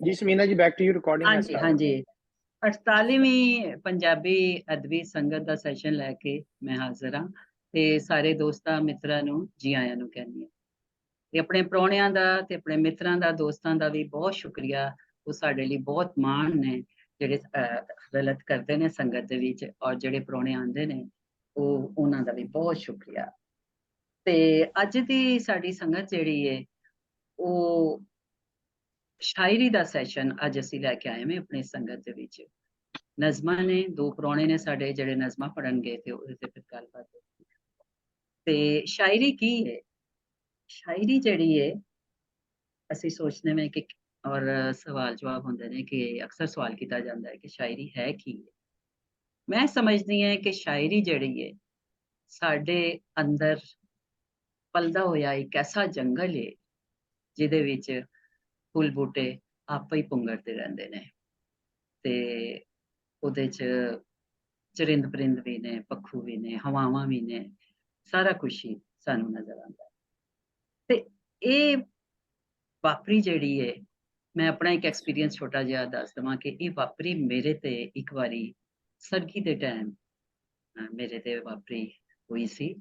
Ji Samina ji, back to you, recording हाँ है जी, start. हाँ जी। 48ਵੀਂ ਪੰਜਾਬੀ ਅਦਬੀ ਸੰਗਤ ਦਾ ਸੈਸ਼ਨ ਲੈ ਕੇ ਮੈਂ ਹਾਜ਼ਰ ਹਾਂ ਤੇ ਸਾਰੇ ਦੋਸਤਾਂ ਮਿੱਤਰਾਂ ਨੂੰ ਜੀ ਆਇਆਂ ਨੂੰ ਕਹਿੰਦੀ ਹਾਂ ਤੇ ਆਪਣੇ ਪ੍ਰਾਹੁਣਿਆਂ ਦਾ ਤੇ ਆਪਣੇ ਮਿੱਤਰਾਂ ਦਾ ਦੋਸਤਾਂ ਦਾ ਵੀ ਬਹੁਤ ਸ਼ੁਕਰੀਆ। ਉਹ ਸਾਡੇ ਲਈ ਬਹੁਤ ਮਾਣ ਨੇ ਜਿਹੜੇ ਰਲਤ ਕਰਦੇ ਨੇ ਸੰਗਤ ਦੇ ਵਿੱਚ, ਔਰ ਜਿਹੜੇ ਪ੍ਰਾਹੁਣੇ ਆਉਂਦੇ ਨੇ ਉਹਨਾਂ ਦਾ ਵੀ ਬਹੁਤ ਸ਼ੁਕਰੀਆ। ਤੇ ਅੱਜ ਦੀ ਸਾਡੀ ਸੰਗਤ ਜਿਹੜੀ ਹੈ ਉਹ ਸ਼ਾਇਰੀ ਦਾ ਸੈਸ਼ਨ ਅੱਜ ਅਸੀਂ ਲੈ ਕੇ ਆਏ ਹਾਂ ਆਪਣੀ ਸੰਗਤ ਦੇ ਵਿੱਚ। ਨਜ਼ਮਾਂ ਨੇ, ਦੋ ਪ੍ਰਾਹੁਣੇ ਨੇ ਸਾਡੇ ਜਿਹੜੇ ਨਜ਼ਮਾਂ ਪੜ੍ਹਨਗੇ ਤੇ ਉਹਦੇ ਤੇ ਫਿਰ ਗੱਲਬਾਤ ਹੋਊਗੀ। ਤੇ ਸ਼ਾਇਰੀ ਕੀ ਹੈ? ਸ਼ਾਇਰੀ ਜਿਹੜੀ ਹੈ ਅਸੀਂ ਸੋਚਦੇ ਹਾਂ ਕਿ ਔਰ ਸਵਾਲ ਜਵਾਬ ਹੁੰਦੇ ਨੇ ਕਿ ਅਕਸਰ ਸਵਾਲ ਕੀਤਾ ਜਾਂਦਾ ਹੈ ਕਿ ਸ਼ਾਇਰੀ ਹੈ ਕੀ ਹੈ। ਮੈਂ ਸਮਝਦੀ ਹਾਂ ਕਿ ਸ਼ਾਇਰੀ ਜਿਹੜੀ ਹੈ ਸਾਡੇ ਅੰਦਰ ਪਲਦਾ ਹੋਇਆ ਇੱਕ ਐਸਾ ਜੰਗਲ ਹੈ ਜਿਹਦੇ ਵਿੱਚ ਫੁੱਲ ਬੂਟੇ ਆਪੇ ਹੀ ਪੁੰਗਰਦੇ ਰਹਿੰਦੇ ਨੇ ਤੇ ਉਹਦੇ 'ਚ ਚਰਿੰਦ ਪਰਿੰਦ ਵੀ ਨੇ, ਪੱਖੂ ਵੀ ਨੇ, ਹਵਾਵਾਂ ਵੀ ਨੇ, ਸਾਰਾ ਕੁਛ ਹੀ ਸਾਨੂੰ ਨਜ਼ਰ ਆਉਂਦਾ ਹੈ। ਤੇ ਇਹ ਵਾਪਰੀ ਜਿਹੜੀ ਹੈ, ਮੈਂ ਆਪਣਾ ਇੱਕ ਐਕਸਪੀਰੀਅੰਸ ਛੋਟਾ ਜਿਹਾ ਦੱਸ ਦੇਵਾਂ ਕਿ ਇਹ ਵਾਪਰੀ ਮੇਰੇ ਤੇ ਇੱਕ ਵਾਰੀ ਸਰਗੀ ਦੇ ਟਾਈਮ ਮੇਰੇ ਤੇ ਵਾਪਰੀ ਹੋਈ ਸੀ।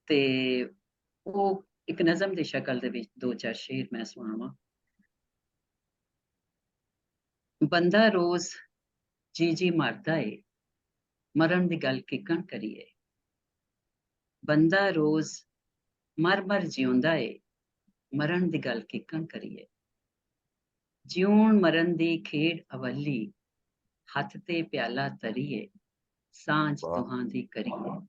ਤੇ ਉਹ ਇੱਕ ਨਜ਼ਮ ਦੀ ਸ਼ਕਲ ਦੇ ਵਿੱਚ ਦੋ ਚਾਰ ਸ਼ੇਰ ਮੈਂ ਸੁਣਾਵਾਂ। ਬੰਦਾ ਰੋਜ਼ ਜੀ ਜੀ ਮਰਦਾ ਏ, ਮਰਨ ਦੀ ਗੱਲ ਕਿੱਕਣ ਕਰੀਏ। ਬੰਦਾ ਰੋਜ਼ ਮਰ ਮਰ ਜਿਉਂਦਾ ਏ, ਮਰਨ ਦੀ ਗੱਲ ਕਿੱਕਣ ਕਰੀਏ। ਜਿਉਣ ਮਰਨ ਦੀ ਖੇਡ ਅਵੱਲੀ, ਹੱਥ ਤੇ ਪਿਆਲਾ ਧਰੀਏ, ਸਾਂਝ ਵਾਹ ਦੁਹਾਂ ਦੀ ਕਰੀਏ।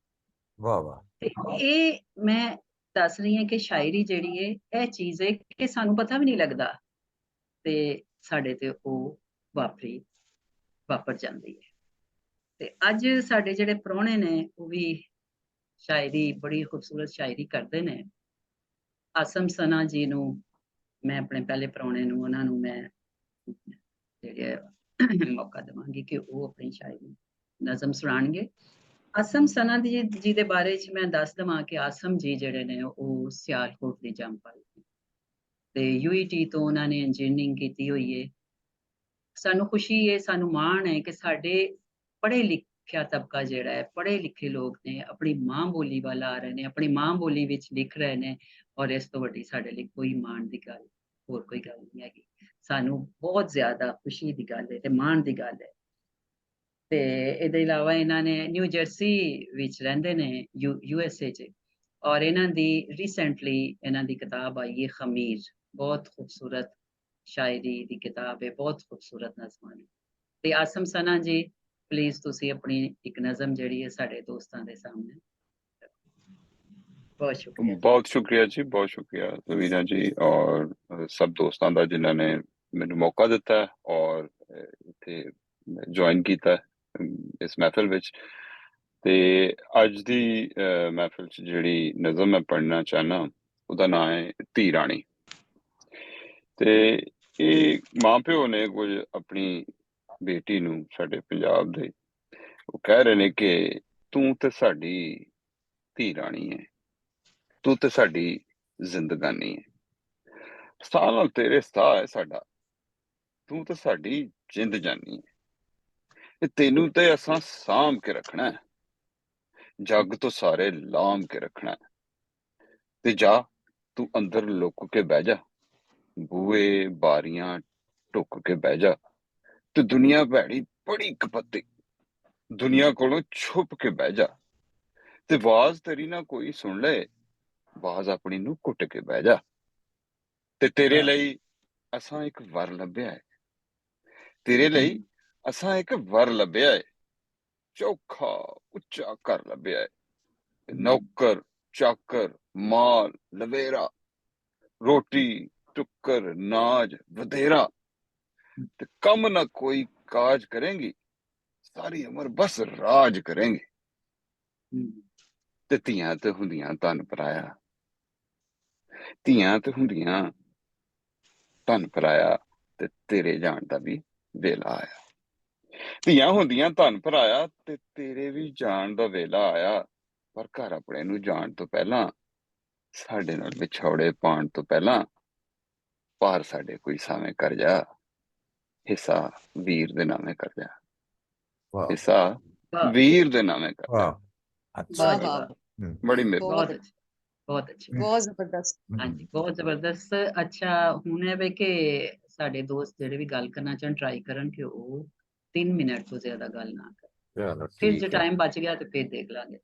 ਵਾਹ ਵਾਹ। ਤੇ ਇਹ ਮੈਂ ਦੱਸ ਰਹੀ ਹਾਂ ਕਿ ਸ਼ਾਇਰੀ ਜਿਹੜੀ ਹੈ ਇਹ ਚੀਜ਼ ਹੈ ਕਿ ਸਾਨੂੰ ਪਤਾ ਵੀ ਨਹੀਂ ਲੱਗਦਾ ਤੇ ਸਾਡੇ ਤੇ ਉਹ ਵਾਪਰ ਜਾਂਦੀ ਹੈ। ਤੇ ਅੱਜ ਸਾਡੇ ਜਿਹੜੇ ਪ੍ਰਾਹੁਣੇ ਨੇ ਉਹ ਵੀ ਸ਼ਾਇਰੀ, ਬੜੀ ਖੂਬਸੂਰਤ ਸ਼ਾਇਰੀ ਕਰਦੇ ਨੇ। ਆਸਮ ਸਨਾ ਜੀ ਨੂੰ ਮੈਂ ਆਪਣੇ ਪਹਿਲੇ ਪ੍ਰਾਹੁਣੇ ਨੂੰ, ਉਹਨਾਂ ਨੂੰ ਮੈਂ ਜਿਹੜੇ ਮੌਕਾ ਦੇਵਾਂਗੀ ਕਿ ਉਹ ਆਪਣੀ ਸ਼ਾਇਰੀ ਨਜ਼ਮ ਸੁਣਾਉਣਗੇ। ਆਸਮ ਸਨਾ ਜੀ ਦੇ ਬਾਰੇ ਚ ਮੈਂ ਦੱਸ ਦੇਵਾਂ ਕਿ ਆਸਮ ਜੀ ਜਿਹੜੇ ਨੇ ਉਹ ਸਿਆਲਕੋਟ ਦੀ ਜੰਮਪਲ ਤੇ UET ਤੋਂ ਉਹਨਾਂ ਨੇ ਇੰਜੀਨੀਅਰਿੰਗ ਕੀਤੀ ਹੋਈ ਹੈ। ਸਾਨੂੰ ਖੁਸ਼ੀ ਹੈ, ਸਾਨੂੰ ਮਾਣ ਹੈ ਕਿ ਸਾਡੇ ਪੜ੍ਹੇ ਲਿਖਿਆ ਤਬਕਾ ਜਿਹੜਾ ਹੈ, ਪੜ੍ਹੇ ਲਿਖੇ ਲੋਕ ਨੇ, ਆਪਣੀ ਮਾਂ ਬੋਲੀ ਵੱਲ ਆ ਰਹੇ ਨੇ, ਆਪਣੀ ਮਾਂ ਬੋਲੀ ਵਿੱਚ ਲਿਖ ਰਹੇ ਨੇ, ਔਰ ਇਸ ਤੋਂ ਵੱਡੀ ਸਾਡੇ ਲਈ ਕੋਈ ਮਾਣ ਦੀ ਗੱਲ ਹੋਰ ਕੋਈ ਗੱਲ ਨਹੀਂ ਹੈਗੀ। ਸਾਨੂੰ ਬਹੁਤ ਜ਼ਿਆਦਾ ਖੁਸ਼ੀ ਦੀ ਗੱਲ ਹੈ ਤੇ ਮਾਣ ਦੀ ਗੱਲ ਹੈ। ਤੇ ਇਹਦੇ ਇਲਾਵਾ ਇਹਨਾਂ ਨੇ ਨਿਊ ਜਰਸੀ ਵਿੱਚ ਰਹਿੰਦੇ ਨੇ, USA 'ਚ, ਔਰ ਇਹਨਾਂ ਦੀ ਰੀਸੈਂਟਲੀ ਇਹਨਾਂ ਦੀ ਕਿਤਾਬ ਆਈ ਹੈ ਖਮੀਰ, ਬਹੁਤ ਖੂਬਸੂਰਤ ਸ਼ਾਇਰੀ ਦੀ ਕਿਤਾਬ ਹੈ, ਬਹੁਤ ਖੂਬਸੂਰਤ ਨਜ਼ਮਾਂ ਨੇ। ਤੇ ਆਸਮ ਸਨਾ ਜੀ, ਪਲੀਜ਼ ਤੁਸੀਂ ਆਪਣੀ ਇੱਕ ਨਜ਼ਮ ਜਿਹੜੀ ਹੈ ਸਾਡੇ ਦੋਸਤਾਂ ਦੇ ਸਾਹਮਣੇ। ਬਹੁਤ ਸ਼ੁਕਰੀਆ ਜੀ। ਬਹੁਤ ਸ਼ੁਕਰੀਆ ਜੀ, ਬਹੁਤ ਸ਼ੁਕਰੀਆ ਰਵੀਨਾ ਜੀ ਔਰ ਸਭ ਦੋਸਤਾਂ ਦਾ ਜਿਨ੍ਹਾਂ ਨੇ ਮੈਨੂੰ ਮੌਕਾ ਦਿੱਤਾ ਔਰ ਇੱਥੇ ਜੁਆਇਨ ਕੀਤਾ ਇਸ ਮਹਿਫਲ ਵਿੱਚ। ਤੇ ਅੱਜ ਦੀ ਮਹਿਫਲ 'ਚ ਜਿਹੜੀ ਨਜ਼ਮ ਮੈਂ ਪੜ੍ਹਨਾ ਚਾਹੁੰਦਾ ਉਹਦਾ ਨਾਂ ਹੈ ਧੀ ਰਾਣੀ। ਤੇ ਇਹ ਮਾਂ ਪਿਓ ਨੇ ਕੁਝ ਆਪਣੀ ਬੇਟੀ ਨੂੰ, ਸਾਡੇ ਪੰਜਾਬ ਦੇ, ਉਹ ਕਹਿ ਰਹੇ ਨੇ ਕਿ ਤੂੰ ਤੇ ਸਾਡੀ ਧੀ ਰਾਣੀ ਹੈ, ਤੂੰ ਤੇ ਸਾਡੀ ਜ਼ਿੰਦਗਾਨੀ ਹੈ, ਸਾਹ ਨਾਲ ਤੇਰੇ ਸਾਹ ਹੈ ਸਾਡਾ, ਤੂੰ ਤੇ ਸਾਡੀ ਜਿੰਦ ਜਾਨੀ ਹੈ, ਤੈਨੂੰ ਤੇ ਅਸਾਂ ਸਾਂਭ ਕੇ ਰੱਖਣਾ, ਜੱਗ ਤੋਂ ਸਾਰੇ ਲਾਂਭ ਕੇ ਰੱਖਣਾ। ਤੇ ਜਾ ਤੂੰ ਅੰਦਰ ਲੁੱਕ ਕੇ ਬਹਿ ਜਾ, ਬੂਹੇ ਬਾਰੀਆਂ ਢੁੱਕ ਕੇ ਬਹਿ ਜਾ, ਤੇ ਦੁਨੀਆ ਭੈੜੀ ਬੜੀ ਕਪੱਤੀ, ਦੁਨੀਆ ਕੋਲੋਂ ਛੁਪ ਕੇ ਬਹਿ ਜਾ, ਤੇ ਆਵਾਜ਼ ਤੇਰੀ ਨਾ ਕੋਈ ਸੁਣ ਲੈ, ਆਵਾਜ਼ ਆਪਣੀ ਨੂੰ ਘੁੱਟ ਕੇ ਬਹਿ ਜਾ। ਤੇ ਤੇਰੇ ਲਈ ਅਸਾਂ ਇੱਕ ਵਰ ਲੱਭਿਆ ਹੈ, ਤੇਰੇ ਲਈ ਅਸਾਂ ਇੱਕ ਵਰ ਲੱਭਿਆ ਹੈ, ਚੌਖਾ ਉੱਚਾ ਘਰ ਲੱਭਿਆ ਹੈ, ਨੌਕਰ ਚਾਕਰ ਮਾਲ ਲਵੇਰਾ, ਰੋਟੀ ਟੁੱਕਰ ਨਾਜ ਵਧੇਰਾ, ਤੇ ਕੰਮ ਨਾ ਕੋਈ ਕਾਜ ਕਰੇਂਗੀ, ਸਾਰੀ ਉਮਰ ਬਸ ਰਾਜ ਕਰੇਂਗੇ। ਤੇ ਧੀਆਂ ਤੇ ਹੁੰਦੀਆਂ ਧਨ ਪਰਾਇਆ, ਧੀਆਂ ਤੇ ਹੁੰਦੀਆਂ ਧਨ ਪਰਾਇਆ, ਤੇ ਤੇਰੇ ਜਾਣ ਦਾ ਵੀ ਵੇਲਾ ਆਇਆ। ਧੀਆਂ ਹੁੰਦੀਆਂ ਧਨ ਭਰਾਇਆ ਤੇ ਤੇਰੇ ਵੀ ਜਾਣ ਦਾ ਵੇਲਾ ਆਇਆ, ਪਰ ਘਰ ਆਪਣੇ ਨੂੰ ਜਾਣ ਤੋਂ ਪਹਿਲਾਂ, ਸਾਡੇ ਨਾਲ ਵਿਛੋੜੇ ਪਾਉਣ ਤੋਂ ਪਹਿਲਾਂ, ਪਾਰ ਸਾਡੇ ਕੋਈ ਸਾਵੇਂ ਕਰ ਜਾ। ਹਿੱਸਾ ਵੀਰ ਦੇ ਨਾਮੇ ਕਰ ਦਿਆਂ, वाह ਹਿੱਸਾ ਵਾਹ ਵੀਰ ਦੇ ਨਾਮੇ ਕਰ ਦਿਆਂ। वाह अच्छा ਵਾਹ वाह ਜੀ वाह ਵਾਹ, ਬੜੀ ਮਿਹਰਬਾਨੀ। ਬਹੁਤ ਅੱਛੀ, ਬਹੁਤ ਅੱਛੀ, बहुत जबरदस्त। ਹਾਂਜੀ ਬਹੁਤ ਜ਼ਬਰਦਸਤ। ਅੱਛਾ ਹੁਣ ਇਹ ਵੇ ਕਿ ਸਾਡੇ ਦੋਸਤ ਜਿਹੜੇ ਵੀ ਗੱਲ ਕਰਨਾ ਚਾਹਣ ਟਰਾਈ ਕਰਨ ਕਿ ਉਹ 3 ਮਿੰਟ ਤੋਂ ਜ਼ਿਆਦਾ ਗੱਲ ਨਾ ਕਰਨ, चलो ਫਿਰ ਜੇ ठीक है। ਟਾਈਮ ਬਚ ਗਿਆ ਤੇ ਫਿਰ ਦੇਖ ਲਾਂਗੇ।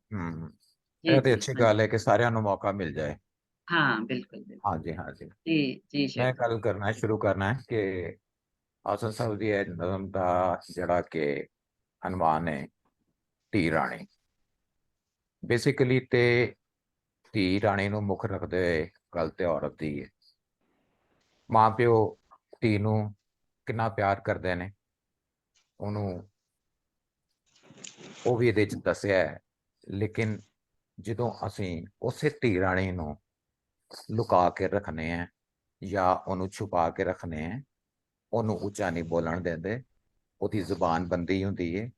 ਇਹ ਤੇ ਜੀ ਅੱਛੀ ਹਾਂਜੀ, ਗੱਲ ਹੈ ਕਿ ਸਾਰਿਆਂ ਨੂੰ ਮੌਕਾ ਮਿਲ ਜਾਏ। ਹਾਂ ਬਿਲकुल बिल्कुल। हाँ जी, हाँ जी। जी जी मैं शेख गल करना शुरू करना है कि आसन साहब की नज़म का जड़ा कि अनवान है धी राणी। बेसिकली ते धी राणी ਨੂੰ ਮੁੱਖ ਰੱਖਦੇ ਹੋਏ ਗੱਲ ਤੇ ਔਰਤ ਦੀ ਹੈ। ਮਾਂ ਪਿਓ ਧੀ ਨੂੰ ਕਿੰਨਾ ਪਿਆਰ ਕਰਦੇ ਨੇ ਉਹਨੂੰ ਉਹ ਵੀ ਇਹਦੇ ਚ ਦੱਸਿਆ ਹੈ, ਲੇਕਿਨ ਜਦੋਂ ਅਸੀਂ ਉਸੇ ਧੀ ਰਾਣੀ ਨੂੰ ਲੁਕਾ ਕੇ ਰੱਖਨੇ ਆ ਜਾਂ ਉਹਨੂੰ ਛੁਪਾ ਕੇ ਰੱਖਨੇ ਆ, ਉਹਨੂੰ ਉੱਚਾ ਨਹੀਂ ਬੋਲਣ ਦਿੰਦੇ, ਉਹਦੀ ਜ਼ੁਬਾਨ ਬੰਦੀ ਹੁੰਦੀ ਹੈ,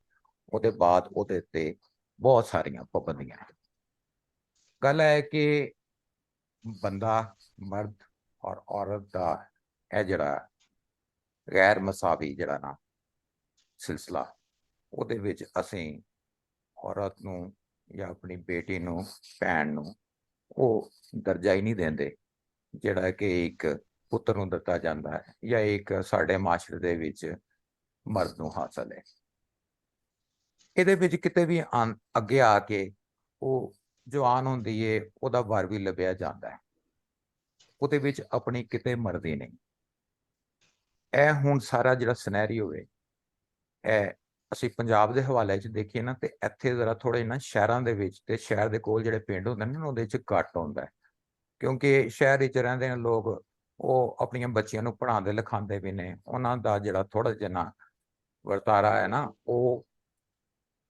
ਉਹਦੇ ਬਾਅਦ ਉਹਦੇ ਤੇ ਬਹੁਤ ਸਾਰੀਆਂ ਪਾਬੰਦੀਆਂ ਨੇ। ਗੱਲ ਹੈ ਕਿ ਬੰਦਾ ਮਰਦ ਔਰ ਔਰਤ ਦਾ ਇਹ ਜਿਹੜਾ ਗੈਰ ਮਸਾਵੀ ਜਿਹੜਾ ਨਾ ਸਿਲਸਿਲਾ, ਉਹਦੇ ਵਿੱਚ ਅਸੀਂ ਔਰਤ ਨੂੰ ਜਾਂ ਆਪਣੀ ਬੇਟੀ ਨੂੰ, ਭੈਣ ਨੂੰ ਉਹ ਦਰਜਾ ਹੀ ਨਹੀਂ ਦਿੰਦੇ ਜਿਹੜਾ ਕਿ ਇੱਕ ਪੁੱਤਰ ਨੂੰ ਦਿੱਤਾ ਜਾਂਦਾ ਹੈ ਜਾਂ ਇੱਕ ਸਾਡੇ ਮਾਸ਼ਰੇ ਦੇ ਵਿੱਚ ਮਰਦ ਨੂੰ ਹਾਸਲ ਹੈ। ਇਹਦੇ ਵਿੱਚ ਕਿਤੇ ਵੀ ਅੱਗੇ ਆ ਕੇ ਉਹ ਜਵਾਨ ਹੁੰਦੀ ਏ, ਉਹਦਾ ਵਰ ਵੀ ਲੱਭਿਆ ਜਾਂਦਾ ਹੈ, ਉਹਦੇ ਵਿੱਚ ਆਪਣੀ ਕਿਤੇ ਮਰਜ਼ੀ ਨਹੀਂ। ਇਹ ਹੁਣ ਸਾਰਾ ਜਿਹੜਾ ਸਿਨੈਰੀਓ ਹੈ, ਇਹ ਅਸੀਂ ਪੰਜਾਬ ਦੇ ਹਵਾਲੇ 'ਚ ਦੇਖੀਏ ਨਾ, ਤੇ ਇੱਥੇ ਜ਼ਰਾ ਥੋੜੇ ਨਾ ਸ਼ਹਿਰਾਂ ਦੇ ਵਿੱਚ ਤੇ ਸ਼ਹਿਰ ਦੇ ਕੋਲ ਜਿਹੜੇ ਪਿੰਡ ਹੁੰਦੇ ਨੇ ਉਹਦੇ 'ਚ ਘੱਟ ਹੁੰਦਾ ਹੈ, ਕਿਉਂਕਿ ਸ਼ਹਿਰ ਵਿੱਚ ਰਹਿੰਦੇ ਨੇ ਲੋਕ, ਉਹ ਆਪਣੀਆਂ ਬੱਚੀਆਂ ਨੂੰ ਪੜ੍ਹਾਉਂਦੇ ਲਿਖਾਉਂਦੇ ਵੀ ਨੇ, ਉਹਨਾਂ ਦਾ ਜਿਹੜਾ ਥੋੜਾ ਜਿਹਾ ਵਰਤਾਰਾ ਹੈ ਨਾ ਉਹ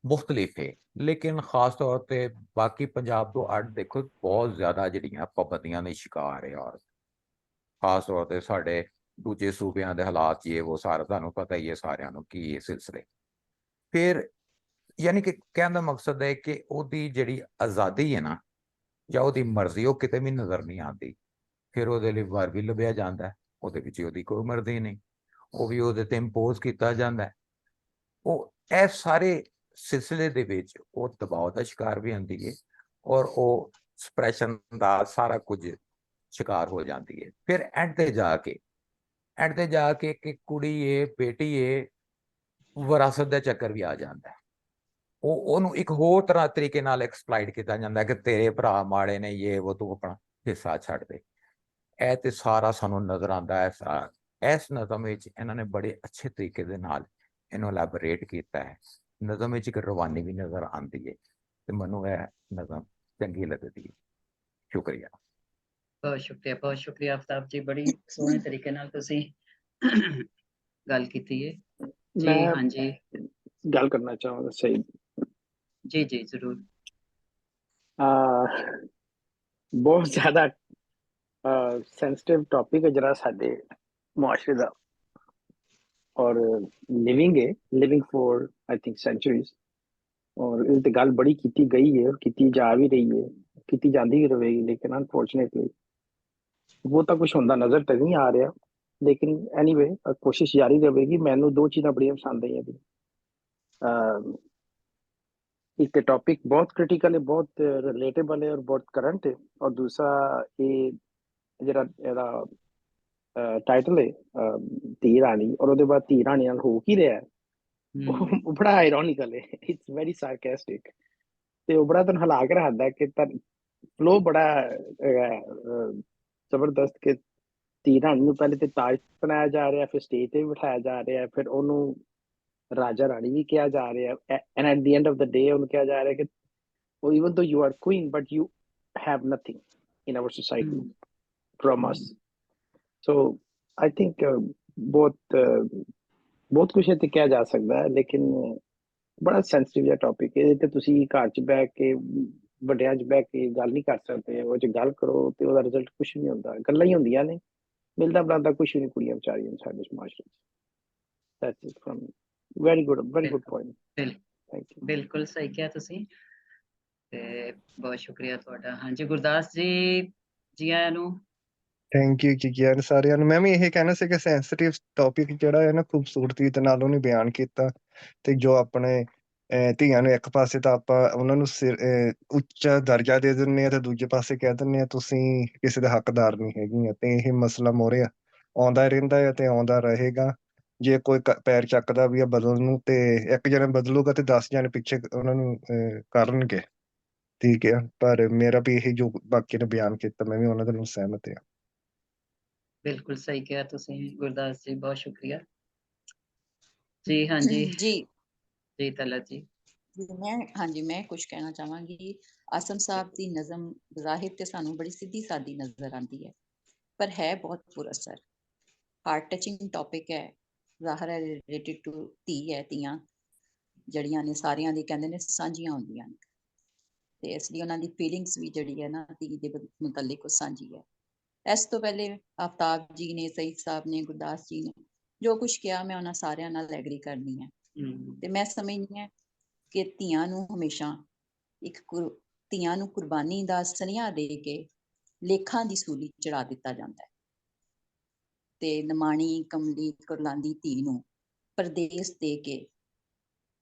ਮੁਖਤਲਿਫ ਹੈ। ਲੇਕਿਨ ਖਾਸ ਤੌਰ ਤੇ ਬਾਕੀ ਪੰਜਾਬ ਤੋਂ ਅੱਡ ਦੇਖੋ, ਬਹੁਤ ਜ਼ਿਆਦਾ ਜਿਹੜੀਆਂ ਪਾਬੰਦੀਆਂ ਦੇ ਸ਼ਿਕਾਰ ਹੈ ਔਰਤ, ਖਾਸ ਤੌਰ ਤੇ ਸਾਡੇ ਦੂਜੇ ਸੂਬਿਆਂ ਦੇ ਹਾਲਾਤ ਇਹ ਉਹ ਸਾਰਾ ਤੁਹਾਨੂੰ ਪਤਾ ਹੀ ਹੈ ਸਾਰਿਆਂ ਨੂੰ ਕੀ ਇਹ ਸਿਲਸਿਲੇ। ਫਿਰ ਯਾਨੀ ਕਿ ਕਹਿਣ ਦਾ ਮਕਸਦ ਹੈ ਕਿ ਉਹਦੀ ਜਿਹੜੀ ਆਜ਼ਾਦੀ ਹੈ ਨਾ ਜਾਂ ਉਹਦੀ ਮਰਜ਼ੀ ਉਹ ਕਿਤੇ ਵੀ ਨਜ਼ਰ ਨਹੀਂ ਆਉਂਦੀ। ਫਿਰ ਉਹਦੇ ਲਈ ਵਰ ਵੀ ਲੱਭਿਆ ਜਾਂਦਾ ਹੈ, ਉਹਦੇ ਵਿੱਚ ਉਹਦੀ ਕੋਈ ਮਰਜ਼ੀ ਨਹੀਂ, ਉਹ ਵੀ ਉਹਦੇ ਤੇ ਇੰਪੋਜ਼ ਕੀਤਾ ਜਾਂਦਾ ਹੈ। ਉਹ ਇਹ ਸਾਰੇ ਸਿਲਸਿਲੇ ਦੇ ਵਿੱਚ ਉਹ ਦਬਾਅ ਦਾ ਸ਼ਿਕਾਰ ਵੀ ਹੁੰਦੀ ਹੈ ਔਰ ਉਹ ਸਪਰੈਸ਼ਨ ਦਾ ਸਾਰਾ ਕੁਝ ਸ਼ਿਕਾਰ ਹੋ ਜਾਂਦੀ ਹੈ। ਫਿਰ ਐਂਡ ਤੇ ਜਾ ਕੇ ਕਿ ਕੁੜੀ ਏ ਬੇਟੀ ਏ, ਵਿਰਾਸਤ ਦਾ ਚੱਕਰ ਵੀ ਆ ਜਾਂਦਾ ਹੈ। ਉਹਨੂੰ ਇੱਕ ਹੋਰ ਤਰ੍ਹਾਂ ਤਰੀਕੇ ਨਾਲ ਐਕਸਪਲਾਈਟ ਕੀਤਾ ਜਾਂਦਾ ਕਿ ਤੇਰੇ ਭਰਾ ਮਾੜੇ ਨੇ, ਇਹ ਉਹ, ਤੂੰ ਆਪਣਾ ਹਿੱਸਾ ਛੱਡ ਦੇ। ਇਹ ਤੇ ਸਾਰਾ ਸਾਨੂੰ ਨਜ਼ਰ ਆਉਂਦਾ ਹੈ। ਇਸ ਨਜ਼ਮ ਵਿੱਚ ਇਹਨਾਂ ਨੇ ਬੜੇ ਅੱਛੇ ਤਰੀਕੇ ਦੇ ਨਾਲ ਇਹਨੂੰ ਐਲੈਬੋਰੇਟ ਕੀਤਾ ਹੈ। ਨਜ਼ਮ ਵਿੱਚ ਇੱਕ ਰਵਾਨੀ ਵੀ ਨਜ਼ਰ ਆਉਂਦੀ ਹੈ ਤੇ ਮੈਨੂੰ ਇਹ ਨਜ਼ਮ ਚੰਗੀ ਲੱਗਦੀ ਹੈ। ਸ਼ੁਕਰੀਆ। ਬਹੁਤ ਸ਼ੁਕਰੀਆ ਆਫਤਾਬ ਜੀ, ਬੜੀ ਸੋਹਣੇ ਤਰੀਕੇ ਨਾਲ ਤੁਸੀਂ ਗੱਲ ਕੀਤੀ ਹੈ ਜੀ। मैं ਹਾਂਜੀ गल करना चाहूँगा सही। जी जी जरूर। बहुत ज़्यादा सेंसिटिव टॉपिक है जरा साडे मुआशरे दा, और living for I think centuries, और इस ते गल बड़ी की गई है और की जा भी रही है, की जाती भी रहेगी, लेकिन अनफॉर्चुनेटली वो तो कुछ होंदा नज़र तो नहीं आ रहा। लेकिन एनीवे कोशिश जारी रहेगी। मैनू दो चीज़ां बड़ियां पसंद आई। एक टॉपिक बहुत क्रिटिकल है, बहुत रिलेटेबल है और बहुत करंट है, और दूसरा ये जरा टाइटल है धी रानी, और उसके बाद धी रानी नाल हो की रहा है वो बड़ा आयरॉनिकल है, इट्स वेरी सार्केस्टिक, ते वो बड़ा तन हिला के रखदा है कि फ्लो बड़ा जबरदस्त कि धी रानी नूं पहले ते ताज बनाया जा रहा है, फिर स्टेज ते बिठाया जा रहा है, फिर ओनू राजा रानी भी किया जा रहा है, and at the end of the day उन्हें कहा जा रहा है कि even though you are queen but you have nothing in our society from us. So I think बहुत कुछ है किया जा सकता है, लेकिन बड़ा सेंसिटिव जिहा टॉपिक है। ते तुसी घर च बैठ के ਵੱਡਿਆਂ 'ਚ ਬਹਿ ਕੇ ਗੱਲ ਨਹੀਂ ਕਰ ਸਕਦੇ, ਉਹ 'ਚ ਗੱਲ ਕਰੋ ਤੇ ਉਹਦਾ ਰਿਜ਼ਲਟ ਕੁਛ ਨਹੀਂ ਹੁੰਦਾ, ਗੱਲਾਂ ਹੀ ਹੁੰਦੀਆਂ ਨੇ, ਮਿਲਦਾ ਬਣਾਉਂਦਾ ਕੁਛ ਨਹੀਂ ਕੁੜੀਆਂ ਵਿਚਾਰੀਆਂ ਨੂੰ ਸਾਡੇ ਸਮਾਜ 'ਚ। That's it from very good point. Thank you. ਬਿਲਕੁਲ ਸਹੀ ਕਿਹਾ ਤੁਸੀਂ ਤੇ ਬਹੁਤ ਸ਼ੁਕਰੀਆ ਤੁਹਾਡਾ। ਹਾਂਜੀ ਗੁਰਦਾਸ ਜੀ, ਜੀ ਆਇਆਂ ਨੂੰ। ਥੈਂਕ ਯੂ ਜੀ ਗਿਆਨ ਸਾਰਿਆਂ ਨੂੰ। ਮੈਂ ਵੀ ਇਹ ਕਹਿਣਾ ਸੀ ਕਿ ਸੈਂਸਿਟਿਵ ਟੌਪਿਕ ਜਿਹੜਾ ਹੈ ਨਾ ਖੂਬਸੂਰਤੀ ਦੇ ਨਾਲ ਉਹਨੇ ਬਿਆਨ ਕੀਤਾ, ਤੇ ਜੋ ਆਪਣੇ ਧੀਆਂ ਨੂੰ ਇੱਕ ਪਾਸੇ ਤਾਂ ਆਪਾਂ ਉਹਨਾਂ ਨੂੰ ਉੱਚਾ ਦਰਜਾ ਦੇ ਦਿੰਦੇ ਹਾਂ, ਤੇ ਦੂਜੇ ਪਾਸੇ ਕਹਿ ਦਿੰਦੇ ਹਾਂ ਤੁਸੀਂ ਕਿਸੇ ਦੇ ਹੱਕਦਾਰ ਨਹੀਂ ਹੈਗੀਆਂ, ਤੇ ਇਹ ਮਸਲਾ ਮੋਰੇ ਆਉਂਦਾ ਰਹਿੰਦਾ ਹੈ ਤੇ ਆਉਂਦਾ ਰਹੇਗਾ। ਜੇ ਕੋਈ ਪੈਰ ਚੱਕਦਾ ਵੀ ਆ ਬਦਲਣ ਨੂੰ, ਤੇ ਇੱਕ ਜਣਾ ਬਦਲੂਗਾ ਤੇ 10 ਜਣੇ ਪਿੱਛੇ ਉਹਨਾਂ ਨੂੰ ਕਰਨਗੇ, ਠੀਕ ਹੈ। ਪਰ ਮੇਰਾ ਵੀ ਇਹ ਜੋ ਬਾਕੀ ਨੇ ਬਿਆਨ ਕੀਤਾ, ਮੈਂ ਵੀ ਉਹਨਾਂ ਦੇ ਨਾਲ ਸਹਿਮਤ ਹਾਂ। ਬਿਲਕੁਲ ਸਹੀ ਕਿਹਾ ਤੁਸੀਂ ਗੁਰਦਾਸ ਜੀ, ਬਹੁਤ ਸ਼ੁਕਰੀਆ ਜੀ। ਹਾਂਜੀ ਜੀ ਜੀ ਤਲਤ ਜੀ। ਹਾਂਜੀ ਮੈਂ ਕੁਝ ਕਹਿਣਾ ਚਾਹਾਂਗੀ। ਆਸਮ ਸਾਹਿਬ ਦੀ ਨਜ਼ਮ ਜ਼ਾਹਿਰ ਤੇ ਸਾਨੂੰ ਬੜੀ ਸਿੱਧੀ ਸਾਦੀ ਨਜ਼ਰ ਆਉਂਦੀ ਹੈ, ਪਰ ਹੈ ਬਹੁਤ ਪੁਰਅਸਰ। ਹਾਰਟ ਟਚਿੰਗ ਟੌਪਿਕ ਹੈ, ਜ਼ਾਹਰ ਹੈ ਰਿਲੇਟਿਡ ਟੂ ਧੀ ਹੈ। ਧੀਆਂ ਜਿਹੜੀਆਂ ਨੇ ਸਾਰਿਆਂ ਦੀ ਕਹਿੰਦੇ ਨੇ ਸਾਂਝੀਆਂ ਹੁੰਦੀਆਂ ਨੇ, ਤੇ ਇਸ ਲਈ ਉਹਨਾਂ ਦੀ ਫੀਲਿੰਗਸ ਵੀ ਜਿਹੜੀ ਹੈ ਨਾ ਧੀ ਦੇ ਮੁਤੱਲਿਕ ਉਹ ਸਾਂਝੀ ਹੈ। ਇਸ ਤੋਂ ਪਹਿਲੇ ਆਫਤਾਬ ਜੀ ਨੇ, ਸਈਦ ਸਾਹਿਬ ਨੇ, ਗੁਰਦਾਸ ਜੀ ਨੇ ਜੋ ਕੁਝ ਕਿਹਾ, ਮੈਂ ਉਹਨਾਂ ਸਾਰਿਆਂ ਨਾਲ ਐਗਰੀ ਕਰਨੀ ਹੈ। ਤੇ ਮੈਂ ਸਮਝਦੀ ਹਾਂ ਕਿ ਧੀਆਂ ਨੂੰ ਹਮੇਸ਼ਾ ਧੀਆਂ ਨੂੰ ਕੁਰਬਾਨੀ ਦਾ ਸੁਨੇਹਾ ਦੇ ਕੇ ਲੇਖਾਂ ਦੀ ਸੂਲੀ ਚੜਾ ਦਿੱਤਾ ਜਾਂਦਾ ਹੈ, ਤੇ ਨਮਾਣੀ ਕਮਲੀ ਕੁਰਲਾਂਦੀ ਧੀ ਨੂੰ ਪਰਦੇਸ ਦੇ ਕੇ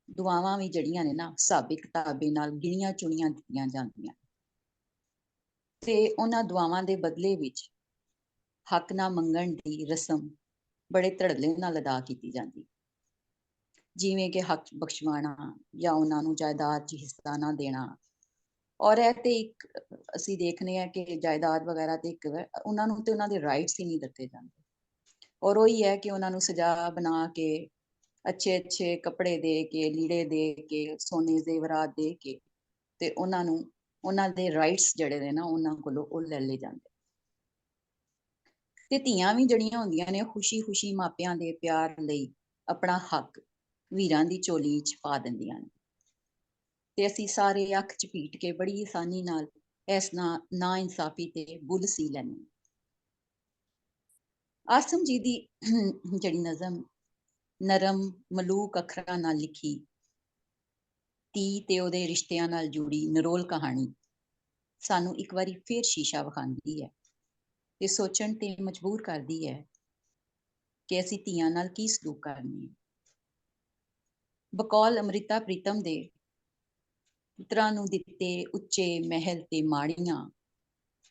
ਦੁਆਵਾਂ ਵੀ ਜਿਹੜੀਆਂ ਨੇ ਨਾ ਹਿਸਾਬੇ ਕਿਤਾਬੇ ਨਾਲ ਗਿਣੀਆਂ ਚੁਣੀਆਂ ਦਿੱਤੀਆਂ ਜਾਂਦੀਆਂ, ਤੇ ਉਹਨਾਂ ਦੁਆਵਾਂ ਦੇ ਬਦਲੇ ਵਿੱਚ ਹੱਕ ਨਾ ਮੰਗਣ ਦੀ ਰਸਮ ਬੜੇ ਧੜੱਲੇ ਨਾਲ ਅਦਾ ਕੀਤੀ ਜਾਂਦੀ, ਜਿਵੇਂ ਕਿ ਹੱਕ ਬਖਸ਼ਵਾਣਾ ਜਾਂ ਉਹਨਾਂ ਨੂੰ ਜਾਇਦਾਦ 'ਚ ਹਿੱਸਾ ਨਾ ਦੇਣਾ। ਔਰ ਇਹ ਤੇ ਇੱਕ ਅਸੀਂ ਦੇਖਦੇ ਹਾਂ ਕਿ ਜਾਇਦਾਦ ਵਗੈਰਾ ਤੇ ਇੱਕ ਉਹਨਾਂ ਨੂੰ ਤੇ ਉਹਨਾਂ ਦੇ ਰਾਈਟਸ ਹੀ ਨਹੀਂ ਦਿੱਤੇ ਜਾਂਦੇ। ਔਰ ਉਹੀ ਹੈ ਕਿ ਉਹਨਾਂ ਨੂੰ ਸਜਾ ਬਣਾ ਕੇ ਅੱਛੇ ਅੱਛੇ ਕੱਪੜੇ ਦੇ ਕੇ, ਲੀੜੇ ਦੇ ਕੇ, ਸੋਨੇ ਜ਼ੇਵਰਾਤ ਦੇ ਕੇ, ਤੇ ਉਹਨਾਂ ਨੂੰ ਉਹਨਾਂ ਦੇ ਰਾਈਟਸ ਜਿਹੜੇ ਨੇ ਨਾ ਉਹਨਾਂ ਕੋਲੋਂ ਉਹ ਲੈ ਲਏ ਜਾਂਦੇ। ਤੇ ਧੀਆਂ ਵੀ ਜਿਹੜੀਆਂ ਹੁੰਦੀਆਂ ਨੇ ਖੁਸ਼ੀ ਖੁਸ਼ੀ ਮਾਪਿਆਂ ਦੇ ਪਿਆਰ ਲਈ ਆਪਣਾ ਹੱਕ ਵੀਰਾਂ ਦੀ ਝੋਲੀ 'ਚ ਪਾ ਦਿੰਦੀਆਂ ਨੇ, ਤੇ ਅਸੀਂ ਸਾਰੇ ਅੱਖ ਝਪੀਟ ਕੇ ਬੜੀ ਆਸਾਨੀ ਨਾਲ ਇਸ ਨਾ ਇਨਸਾਫੀ ਤੇ ਬੁੱਲ ਸੀ ਲੈਂਦੇ। ਆਸਮ ਜੀ ਦੀ ਜਿਹੜੀ ਨਜ਼ਮ ਨਰਮ ਮਲੂਕ ਅੱਖਰਾਂ ਨਾਲ ਲਿਖੀ, ਧੀ ਤੇ ਉਹਦੇ ਰਿਸ਼ਤਿਆਂ ਨਾਲ ਜੁੜੀ ਨਰੋਲ ਕਹਾਣੀ ਸਾਨੂੰ ਇੱਕ ਵਾਰੀ ਫੇਰ ਸ਼ੀਸ਼ਾ ਵਿਖਾਉਂਦੀ ਹੈ ਤੇ ਸੋਚਣ ਤੇ ਮਜਬੂਰ ਕਰਦੀ ਹੈ ਕਿ ਅਸੀਂ ਧੀਆਂ ਨਾਲ ਕੀ ਸਲੂਕ ਕਰਨੀ ਹੈ। ਬਕੌਲ ਅੰਮ੍ਰਿਤਾ ਪ੍ਰੀਤਮ ਦੇ ਪੁੱਤਰਾਂ ਨੂੰ ਦਿੱਤੇ ਉੱਚੇ ਮਹਿਲ ਤੇ ਮਾੜੀਆਂ,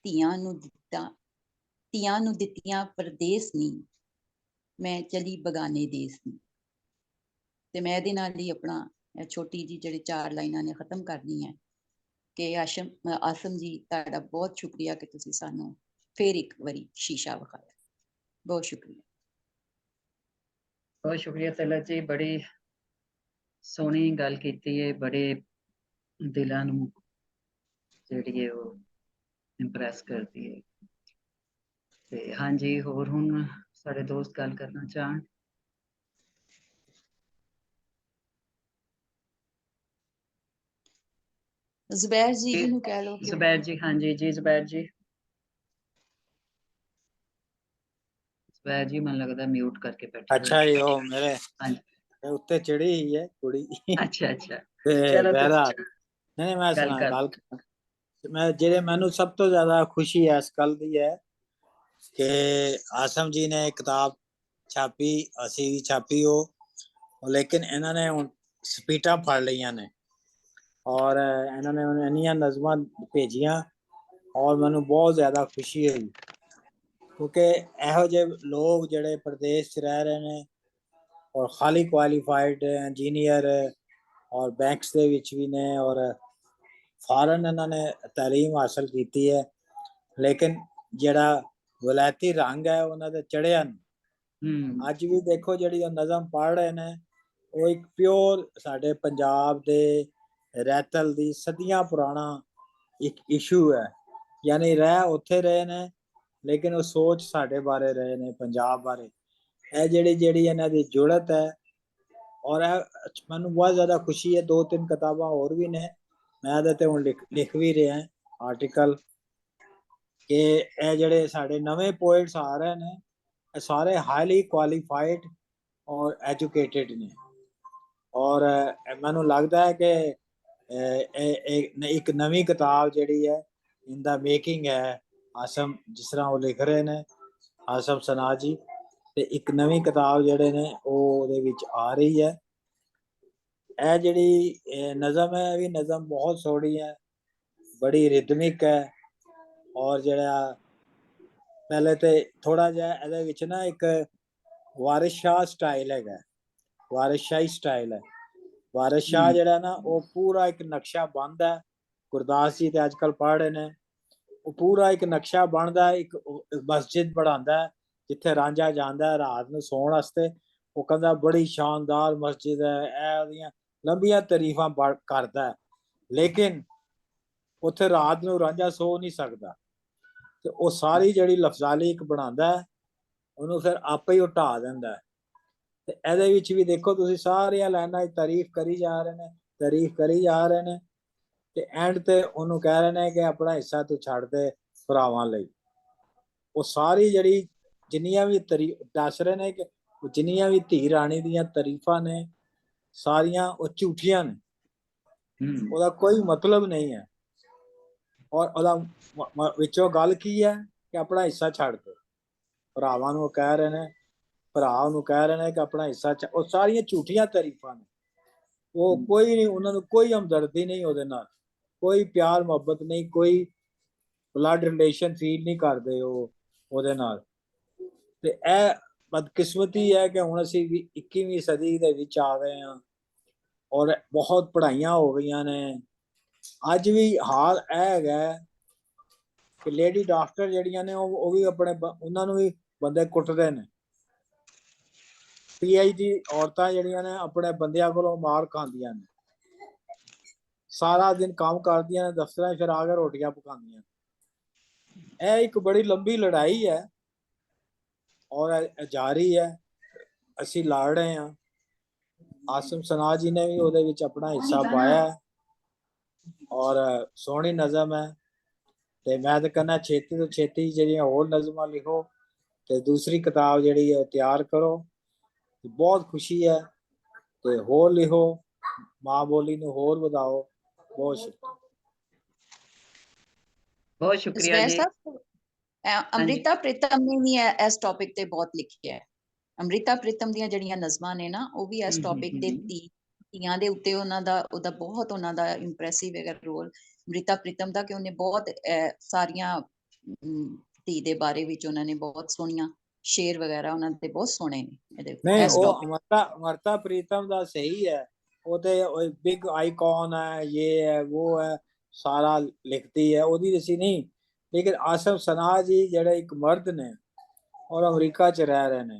ਧੀਆਂ ਨੂੰ ਦਿੱਤੀਆਂ ਪਰਦੇਸ ਨੀ, ਮੈਂ ਚਲੀ ਬਗਾਨੇ ਦੇਸ ਨੀ। ਤੇ ਮੈਂ ਇਹਦੇ ਨਾਲ ਹੀ ਆਪਣਾ ਛੋਟੀ ਜੀ ਜਿਹੜੀ 4 ਲਾਈਨਾਂ ਨੇ ਖਤਮ ਕਰਨੀ ਹੈ ਕਿ ਆਸਮ ਜੀ ਤੁਹਾਡਾ ਬਹੁਤ ਸ਼ੁਕਰੀਆ ਕਿ ਤੁਸੀਂ ਸਾਨੂੰ ਫੇਰ ਇੱਕ ਵਾਰੀ ਸ਼ੀਸ਼ਾ ਵਿਖਾਇਆ। ਬਹੁਤ ਸ਼ੁਕਰੀਆ। ਬਹੁਤ ਸ਼ੁਕਰੀਆ ਤਲਤ ਜੀ, ਬੜੀ ਸੋਹਣੀ ਗੱਲ ਕੀਤੀ ਹੈ, ਬੜੇ ਦਿਲਾਂ ਨੂੰ ਜਿਹੜੀ ਹੈ ਉਹ ਇੰਪ੍ਰੈਸ ਕਰਦੀ ਹੈ। ਤੇ ਹਾਂਜੀ, ਹੋਰ ਹੁਣ ਸਾਡੇ ਦੋਸਤ ਗੱਲ ਕਰਨਾ ਚਾਹਣ। ਜ਼ੁਬੈਰ ਜੀ ਜਿਹਨੂੰ ਕਹਿ ਲਓ। ਜ਼ੁਬੈਰ ਜੀ, ਹਾਂਜੀ ਜੀ ਜ਼ੁਬੈਰ ਜੀ। ਜ਼ੁਬੈਰ ਜੀ ਮੈਨੂੰ ਲੱਗਦਾ ਮਿਊਟ ਕਰਕੇ ਬੈਠੇ। ਅੱਛਾ ਜੀ, ਉਹ ਮੇਰੇ ਹਾਂਜੀ ਉੱਤੇ ਚੜੀ ਹੀ ਹੈ ਕੁੜੀ। ਅੱਛਾ ਅੱਛਾ, ਤੇ ਚਲੋ ਬਹਿਰਾ ਨਹੀਂ ਮੈਂ ਗੱਲ ਕਰ। ਗੱਲ ਮੈਂ ਜਿਹੜੇ ਮੈਨੂੰ ਸਭ ਤੋਂ ਜ਼ਿਆਦਾ ਖੁਸ਼ੀ ਹੈ ਇਸ ਗੱਲ ਦੀ ਹੈ ਕਿ ਆਸਮ ਜੀ ਨੇ ਕਿਤਾਬ ਛਾਪੀ, ਅਸੀਂ ਵੀ ਛਾਪੀ ਉਹ, ਲੇਕਿਨ ਇਹਨਾਂ ਨੇ ਹੁਣ ਸਪੀਟਾਂ ਫੜ ਲਈਆਂ ਨੇ ਔਰ ਇਹਨਾਂ ਨੇ ਇੰਨੀਆਂ ਨਜ਼ਮਾਂ ਭੇਜੀਆਂ ਔਰ ਮੈਨੂੰ ਬਹੁਤ ਜ਼ਿਆਦਾ ਖੁਸ਼ੀ ਹੋਈ, ਕਿਉਂਕਿ ਇਹੋ ਜਿਹੇ ਲੋਕ ਜਿਹੜੇ ਪ੍ਰਦੇਸ਼ 'ਚ ਰਹਿ ਰਹੇ ਨੇ ਔਰ ਖਾਲੀ ਕੁਆਲੀਫਾਈਡ ਇੰਜੀਨੀਅਰ ਔਰ ਬੈਂਕਸ ਦੇ ਵਿੱਚ ਵੀ ਨੇ ਔਰ ਫਾਰਨ ਇਹਨਾਂ ਨੇ ਤਾਲੀਮ ਹਾਸਲ ਕੀਤੀ ਹੈ, ਲੇਕਿਨ ਜਿਹੜਾ ਵਲਾਇਤੀ ਰੰਗ ਹੈ ਉਹਨਾਂ ਦੇ ਚੜਿਆ ਨਹੀਂ। ਅੱਜ ਵੀ ਦੇਖੋ ਜਿਹੜੀ ਉਹ ਨਜ਼ਮ ਪੜ੍ਹ ਰਹੇ ਨੇ ਉਹ ਇੱਕ ਪਿਓਰ ਸਾਡੇ ਪੰਜਾਬ ਦੇ ਰਹਿਤਲ ਦੀ ਸਦੀਆਂ ਪੁਰਾਣਾ ਇੱਕ ਇਸ਼ੂ ਹੈ, ਯਾਨੀ ਰਹਿ ਉੱਥੇ ਰਹੇ ਨੇ ਲੇਕਿਨ ਉਹ ਸੋਚ ਸਾਡੇ ਬਾਰੇ ਰਹੇ ਨੇ, ਪੰਜਾਬ ਬਾਰੇ। ਇਹ ਜਿਹੜੀ ਇਹਨਾਂ ਦੀ ਜੁੜਤ ਹੈ ਔਰ ਮੈਨੂੰ ਬਹੁਤ ਜ਼ਿਆਦਾ ਖੁਸ਼ੀ ਹੈ। 2-3 ਕਿਤਾਬਾਂ ਹੋਰ ਵੀ ਨੇ, ਮੈਂ ਇਹਦੇ ਤੇ ਹੁਣ ਲਿਖ ਵੀ ਰਿਹਾ ਆਰਟੀਕਲ, ਕਿ ਇਹ ਜਿਹੜੇ ਸਾਡੇ ਨਵੇਂ ਪੋਇਟਸ ਆ ਰਹੇ ਨੇ ਇਹ ਸਾਰੇ ਹਾਈਲੀ ਕੁਆਲੀਫਾਈਡ ਔਰ ਐਜੂਕੇਟਿਡ ਨੇ ਔਰ ਮੈਨੂੰ ਲੱਗਦਾ ਹੈ ਕਿ ਇੱਕ ਨਵੀਂ ਕਿਤਾਬ ਜਿਹੜੀ ਹੈ ਇਨ ਦਾ ਮੇਕਿੰਗ ਹੈ ਆਸਮ ਜਿਸ ਤਰ੍ਹਾਂ ਉਹ ਲਿਖ ਰਹੇ ਨੇ, ਆਸਮ ਸਨਾ ਜੀ, ਤੇ ਇੱਕ ਨਵੀਂ ਕਿਤਾਬ ਜਿਹੜੇ ਨੇ ਉਹ ਉਹਦੇ ਵਿੱਚ ਆ ਰਹੀ ਹੈ। ਇਹ ਜਿਹੜੀ ਨਜ਼ਮ ਹੈ, ਇਹ ਵੀ ਨਜ਼ਮ ਬਹੁਤ ਸੋਹਣੀ ਹੈ, ਬੜੀ ਰਿਦਮਿਕ ਹੈ। ਔਰ ਜਿਹੜਾ ਪਹਿਲੇ ਤੇ ਥੋੜਾ ਜਿਹਾ ਇਹਦੇ ਵਿੱਚ ਨਾ ਇੱਕ ਵਾਰਿਸ ਸ਼ਾਹ ਸਟਾਈਲ ਹੈਗਾ, ਵਾਰਿਸ ਸ਼ਾਹੀ ਸਟਾਈਲ ਹੈ। ਵਾਰਿਸ ਸ਼ਾਹ ਜਿਹੜਾ ਨਾ ਉਹ ਪੂਰਾ ਇੱਕ ਨਕਸ਼ਾ ਬਣਦਾ, ਗੁਰਦਾਸ ਜੀ ਤੇ ਅੱਜ ਕੱਲ ਪੜ੍ਹ ਰਹੇ ਨੇ, ਉਹ ਪੂਰਾ ਇੱਕ ਨਕਸ਼ਾ ਬਣਦਾ, ਇੱਕ ਮਸਜਿਦ ਬਣਾਉਂਦਾ ਜਿੱਥੇ ਰਾਂਝਾ ਜਾਂਦਾ ਰਾਤ ਨੂੰ ਸੌਣ ਵਾਸਤੇ। ਉਹ ਕਹਿੰਦਾ ਬੜੀ ਸ਼ਾਨਦਾਰ ਮਸਜਿਦ ਹੈ, ਇਹ ਉਹਦੀਆਂ ਲੰਬੀਆਂ ਤਾਰੀਫਾਂ ਕਰਦਾ, ਲੇਕਿਨ ਉੱਥੇ ਰਾਤ ਨੂੰ ਰਾਂਝਾ ਸੋ ਨਹੀਂ ਸਕਦਾ। ਤੇ ਉਹ ਸਾਰੀ ਜਿਹੜੀ ਲਫ਼ਜ਼ਾਲੀ ਇੱਕ ਬਣਾਉਂਦਾ, ਉਹਨੂੰ ਫਿਰ ਆਪੇ ਹੀ ਉਹ ਢਾ ਦਿੰਦਾ। ਤੇ ਇਹਦੇ ਵਿੱਚ ਵੀ ਦੇਖੋ ਤੁਸੀਂ ਸਾਰੀਆਂ ਲਾਈਨਾਂ ਦੀ ਤਾਰੀਫ ਕਰੀ ਜਾ ਰਹੇ ਨੇ, ਤਾਰੀਫ ਕਰੀ ਜਾ ਰਹੇ ਨੇ, ਤੇ ਐਂਡ ਤੇ ਉਹਨੂੰ ਕਹਿ ਰਹੇ ਨੇ ਕਿ ਆਪਣਾ ਹਿੱਸਾ ਤੂੰ ਛੱਡ ਦੇ ਭਰਾਵਾਂ ਲਈ। ਉਹ ਸਾਰੀ ਜਿਹੜੀ ਜਿੰਨੀਆਂ ਵੀ ਦੱਸ ਰਹੇ ਨੇ ਕਿ ਜਿੰਨੀਆਂ ਵੀ ਧੀ ਰਾਣੀ ਦੀਆਂ ਤਾਰੀਫਾਂ ਨੇ ਸਾਰੀਆਂ ਉਹ ਝੂਠੀਆਂ ਨੇ, ਉਹਦਾ ਕੋਈ ਮਤਲਬ ਨਹੀਂ ਹੈ। ਔਰ ਉਹਦਾ ਵਿੱਚੋਂ ਗੱਲ ਕੀ ਹੈ ਕਿ ਆਪਣਾ ਹਿੱਸਾ ਛੱਡ ਦੇ ਭਰਾਵਾਂ ਨੂੰ, ਉਹ ਕਹਿ ਰਹੇ ਨੇ, ਭਰਾ ਨੂੰ ਕਹਿ ਰਹੇ ਨੇ ਕਿ ਆਪਣਾ ਹਿੱਸਾ ਉਹ ਸਾਰੀਆਂ ਝੂਠੀਆਂ ਤਾਰੀਫਾਂ ਨੇ। ਉਹ ਕੋਈ ਨਹੀਂ, ਉਹਨਾਂ ਨੂੰ ਕੋਈ ਹਮਦਰਦੀ ਨਹੀਂ ਉਹਦੇ ਨਾਲ, ਕੋਈ ਪਿਆਰ ਮੁਹੱਬਤ ਨਹੀਂ, ਕੋਈ ਬਲੱਡ ਰਿਲੇਸ਼ਨ ਫੀਲ ਨਹੀਂ ਕਰਦੇ ਉਹ ਉਹਦੇ ਨਾਲ। ਤੇ ਇਹ ਬਦਕਿਸਮਤੀ ਹੈ ਕਿ ਹੁਣ ਅਸੀਂ 21ਵੀਂ ਸਦੀ ਦੇ ਵਿੱਚ ਆ ਗਏ ਹਾਂ ਔਰ ਬਹੁਤ ਪੜ੍ਹਾਈਆਂ ਹੋ ਗਈਆਂ ਨੇ। ਅੱਜ ਵੀ ਹਾਲ ਇਹ ਹੈਗਾ ਕਿ ਲੇਡੀ ਡਾਕਟਰ ਜਿਹੜੀਆਂ ਨੇ ਉਹ ਵੀ ਆਪਣੇ ਉਹਨਾਂ ਨੂੰ ਵੀ ਬੰਦੇ ਕੁੱਟਦੇ ਨੇ। PhD ਔਰਤਾਂ ਜਿਹੜੀਆਂ ਨੇ ਆਪਣੇ ਬੰਦਿਆਂ ਕੋਲੋਂ ਮਾਰ ਖਾਂਦੀਆਂ ਨੇ, ਸਾਰਾ ਦਿਨ ਕੰਮ ਕਰਦੀਆਂ ਨੇ ਦਫ਼ਤਰਾਂ 'ਚ, ਫਿਰ ਆ ਕੇ ਰੋਟੀਆਂ ਪਕਾਉਂਦੀਆਂ। ਇਹ ਇੱਕ ਬੜੀ ਲੰਬੀ ਲੜਾਈ ਹੈ ਔਰ ਜਾਰੀ ਹੈ, ਅਸੀਂ ਲੜ ਰਹੇ ਹਾਂ। ਆਸਮ ਸਨਾ ਜੀ ਨੇ ਵੀ ਉਹਦੇ ਵਿੱਚ ਆਪਣਾ ਹਿੱਸਾ ਪਾਇਆ ਔਰ ਸੋਹਣੀ ਨਜ਼ਮ ਹੈ। ਤੇ ਮੈਂ ਤਾਂ ਕਹਿੰਦਾ ਛੇਤੀ ਤੋਂ ਛੇਤੀ ਜਿਹੜੀਆਂ ਹੋਰ ਨਜ਼ਮਾਂ ਲਿਖੋ ਤੇ ਦੂਸਰੀ ਕਿਤਾਬ ਜਿਹੜੀ ਹੈ ਤਿਆਰ ਕਰੋ। ਬਹੁਤ ਖੁਸ਼ੀ ਹੈ ਤੇ ਹੋਰ ਲਿਖੋ, ਮਾਂ ਬੋਲੀ ਨੂੰ ਹੋਰ ਵਧਾਓ। ਬਹੁਤ ਸ਼ੁਕਰੀਆ। ਬਹੁਤ ਸ਼ੁਕਰੀਆ ਜ਼ਬੈਰ ਜੀ। ਸਾਹਿਬ, ਅੰਮ੍ਰਿਤਾ ਪ੍ਰੀਤਮ ਨੇ ਵੀ ਇਸ ਟੌਪਿਕ ਤੇ ਬਹੁਤ ਲਿਖਿਆ ਹੈ। ਅੰਮ੍ਰਿਤਾ ਪ੍ਰੀਤਮ ਦੀਆਂ ਜਿਹੜੀਆਂ ਨਜ਼ਮਾਂ ਨੇ ਨਾ ਉਹ ਵੀ ਇਸ ਟੌਪਿਕ ਤੇ ਧੀਆਂ ਦੇ ਉੱਤੇ ਉਹਦਾ ਬਹੁਤ ਉਹਨਾਂ ਦਾ ਇੰਪ੍ਰੈਸਿਵ ਹੈਗਾ ਰੋਲ ਅੰਮ੍ਰਿਤਾ ਪ੍ਰੀਤਮ ਦਾ, ਕਿ ਉਹਨੇ ਬਹੁਤ ਸਾਰੀਆਂ ਧੀ ਦੇ ਬਾਰੇ ਵਿੱਚ ਉਹਨਾਂ ਨੇ ਬਹੁਤ ਸੋਹਣੀਆਂ ਸ਼ੇਰ ਵਗੈਰਾ ਉਹਨਾਂ ਦੇ ਬਹੁਤ ਸੋਹਣੇ ਨੇ ਇਹਦੇ ਨਹੀਂ ਇਸ ਉਹ ਟੌਪਿਕ। ਅਮਰਤਾ ਪ੍ਰੀਤਮ ਦਾ ਸਹੀ ਹੈ, ਉਹ ਤੇ ਬਿਗ ਆਈਕॉन ਹੈ, ਇਹ ਹੈ ਉਹ ਹੈ, ਸਾਰਾ ਲਿਖਦੀ ਹੈ, ਉਹਦੀ ਅਸੀਂ ਨਹੀਂ। ਲੇਕਿਨ ਆਸਮ ਸਨਾ ਜੀ ਜਿਹੜੇ ਇੱਕ ਮਰਦ ਨੇ ਔਰ ਅਮਰੀਕਾ 'ਚ ਰਹਿ ਰਹੇ ਨੇ,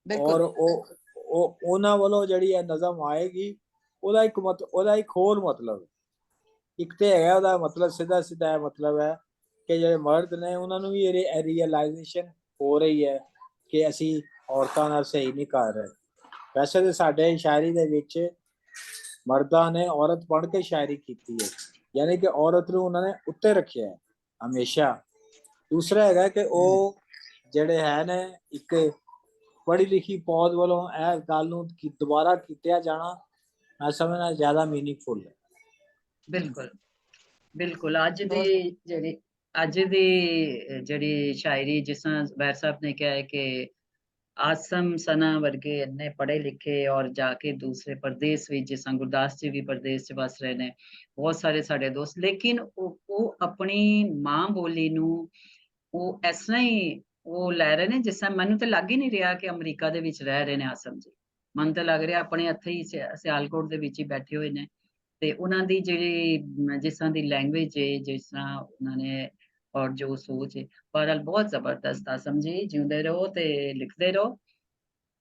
ਔਰ ਉਹ ਉਹਨਾਂ ਵੱਲੋਂ ਜਿਹੜੀ ਇਹ ਨਜ਼ਮ ਆਏਗੀ ਉਹਦਾ ਇੱਕ ਹੋਰ ਮਤਲਬ, ਇੱਕ ਤੇ ਹੈਗਾ ਉਹਦਾ ਮਤਲਬ ਸਿੱਧਾ ਸਿੱਧਾ ਮਤਲਬ ਹੈ ਕਿ ਜਿਹੜੇ ਮਰਦ ਨੇ ਉਹਨਾਂ ਨੂੰ ਵੀ ਇਹ ਰੀਅਲਾਈਜੇਸ਼ਨ ਹੋ ਰਹੀ ਹੈ ਕਿ ਅਸੀਂ ਔਰਤਾਂ ਨਾਲ ਸਹੀ ਨਹੀਂ ਕਰ ਰਹੇ। ਵੈਸੇ ਤਾਂ ਸਾਡੇ ਸ਼ਾਇਰੀ ਦੇ ਵਿੱਚ ਮਰਦਾਂ ਨੇ ਔਰਤ ਬਣ ਕੇ ਸ਼ਾਇਰੀ ਕੀਤੀ ਹੈ, ਯਾਨੀ ਕਿ ਔਰਤ ਨੂੰ ਉਹਨਾਂ ਨੇ ਉੱਤੇ ਰੱਖਿਆ ਹੈ ਹਮੇਸ਼ਾ। ਦੂਸਰਾ ਹੈਗਾ ਕਿ ਉਹ ਜਿਹੜੇ ਹੈ ਨੇ ਇੱਕ ਪੜ੍ਹੀ ਲਿਖੀ ਪੌਦ ਵੱਲੋਂ ਇਹ ਗੱਲ ਨੂੰ ਦੁਬਾਰਾ ਕੀਤਾ ਜਾਣਾ ਮੈਂ ਸਮਝਣਾ ਜ਼ਿਆਦਾ ਮੀਨਿੰਗਫੁਲ ਹੈ। ਬਿਲਕੁਲ ਬਿਲਕੁਲ। ਅੱਜ ਦੀ ਜਿਹੜੀ ਸ਼ਾਇਰੀ, ਜਿਸ ਤਰ੍ਹਾਂ ਜ਼ਬੈਰ ਸਾਹਿਬ ਨੇ ਕਿਹਾ ਹੈ ਕਿ ਆਸਮ ਸਨਾ ਵਰਗੇ ਇੰਨੇ ਪੜ੍ਹੇ ਲਿਖੇ ਔਰ ਜਾ ਕੇ ਦੂਸਰੇ ਪ੍ਰਦੇਸ਼ ਵਿੱਚ, ਜਿਸ ਤਰ੍ਹਾਂ ਗੁਰਦਾਸ ਜੀ ਵੀ ਪ੍ਰਦੇਸ਼ 'ਚ ਵਸ ਰਹੇ ਨੇ, ਬਹੁਤ ਸਾਰੇ ਸਾਡੇ ਦੋਸਤ, ਲੇਕਿਨ ਉਹ ਆਪਣੀ ਮਾਂ ਬੋਲੀ ਨੂੰ ਉਹ ਇਸ ਤਰ੍ਹਾਂ ਹੀ ਉਹ ਲੈ ਰਹੇ ਨੇ ਜਿਸ ਤਰ੍ਹਾਂ ਮੈਨੂੰ ਤਾਂ ਲੱਗ ਹੀ ਨਹੀਂ ਰਿਹਾ ਕਿ ਅਮਰੀਕਾ ਦੇ ਵਿੱਚ ਰਹਿ ਰਹੇ ਨੇ ਆਸਮ ਜੀ। ਮਨ ਤਾਂ ਲੱਗ ਰਿਹਾ ਆਪਣੇ ਇੱਥੇ ਹੀ ਸਿਆਲਕੋਟ ਦੇ ਵਿੱਚ ਹੀ ਬੈਠੇ ਹੋਏ ਨੇ। ਤੇ ਉਹਨਾਂ ਦੀ ਜਿਹੜੀ ਜਿਸ ਤਰ੍ਹਾਂ ਦੀ ਲੈਂਗੁਏਜ ਹੈ, ਜਿਸ ਤਰ੍ਹਾਂ ਉਹਨਾਂ ਨੇ ਔਰ ਜੋ ਸੋਚ ਹੈ, ਬਹਰਹਾਲ ਬਹੁਤ ਜ਼ਬਰਦਸਤ। ਆਸਮ ਜੀ ਜਿਉਂਦੇ ਰਹੋ ਤੇ ਲਿਖਦੇ ਰਹੋ,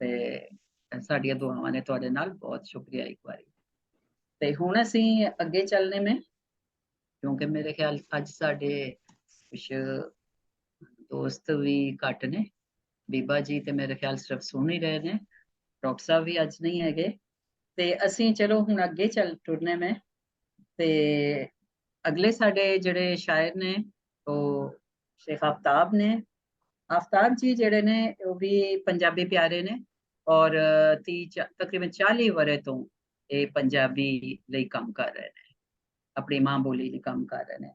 ਤੇ ਸਾਡੀਆਂ ਦੁਆਵਾਂ ਨੇ ਤੁਹਾਡੇ ਨਾਲ। ਬਹੁਤ ਸ਼ੁਕਰੀਆ ਇੱਕ ਵਾਰੀ। ਤੇ ਹੁਣ ਅਸੀਂ ਅੱਗੇ ਚੱਲਨੇ में, ਕਿਉਂਕਿ ਮੇਰੇ ਖਿਆਲ ਅੱਜ ਸਾਡੇ ਕੁਛ ਦੋਸਤ ਵੀ ਘੱਟ ਨੇ। ਬੀਬਾ ਜੀ ਤੇ ਮੇਰੇ ਖਿਆਲ ਸਿਰਫ ਸੁਣ ਹੀ ਰਹੇ ਨੇ, ਡਾਕਟਰ ਸਾਹਿਬ ਵੀ ਅੱਜ ਨਹੀਂ ਹੈਗੇ। ਤੇ ਅਸੀਂ ਚਲੋ ਹੁਣ ਅੱਗੇ ਚੱਲ ਟੁਰਨੇ में। ਤੇ ਅਗਲੇ ਸਾਡੇ ਜਿਹੜੇ ਸ਼ਾਇਰ ਨੇ ਉਹ ਸ਼ੇਖ ਆਫਤਾਬ ਨੇ। ਆਫਤਾਬ ਜੀ ਜਿਹੜੇ ਨੇ ਉਹ ਵੀ ਪੰਜਾਬੀ ਪਿਆਰੇ ਨੇ ਔਰ ਤਕਰੀਬਨ 40 ਵਰੇ ਤੋਂ ਇਹ ਪੰਜਾਬੀ ਲਈ ਕੰਮ ਕਰ ਰਹੇ ਨੇ, ਆਪਣੀ ਮਾਂ ਬੋਲੀ ਲਈ ਕੰਮ ਕਰ ਰਹੇ ਨੇ।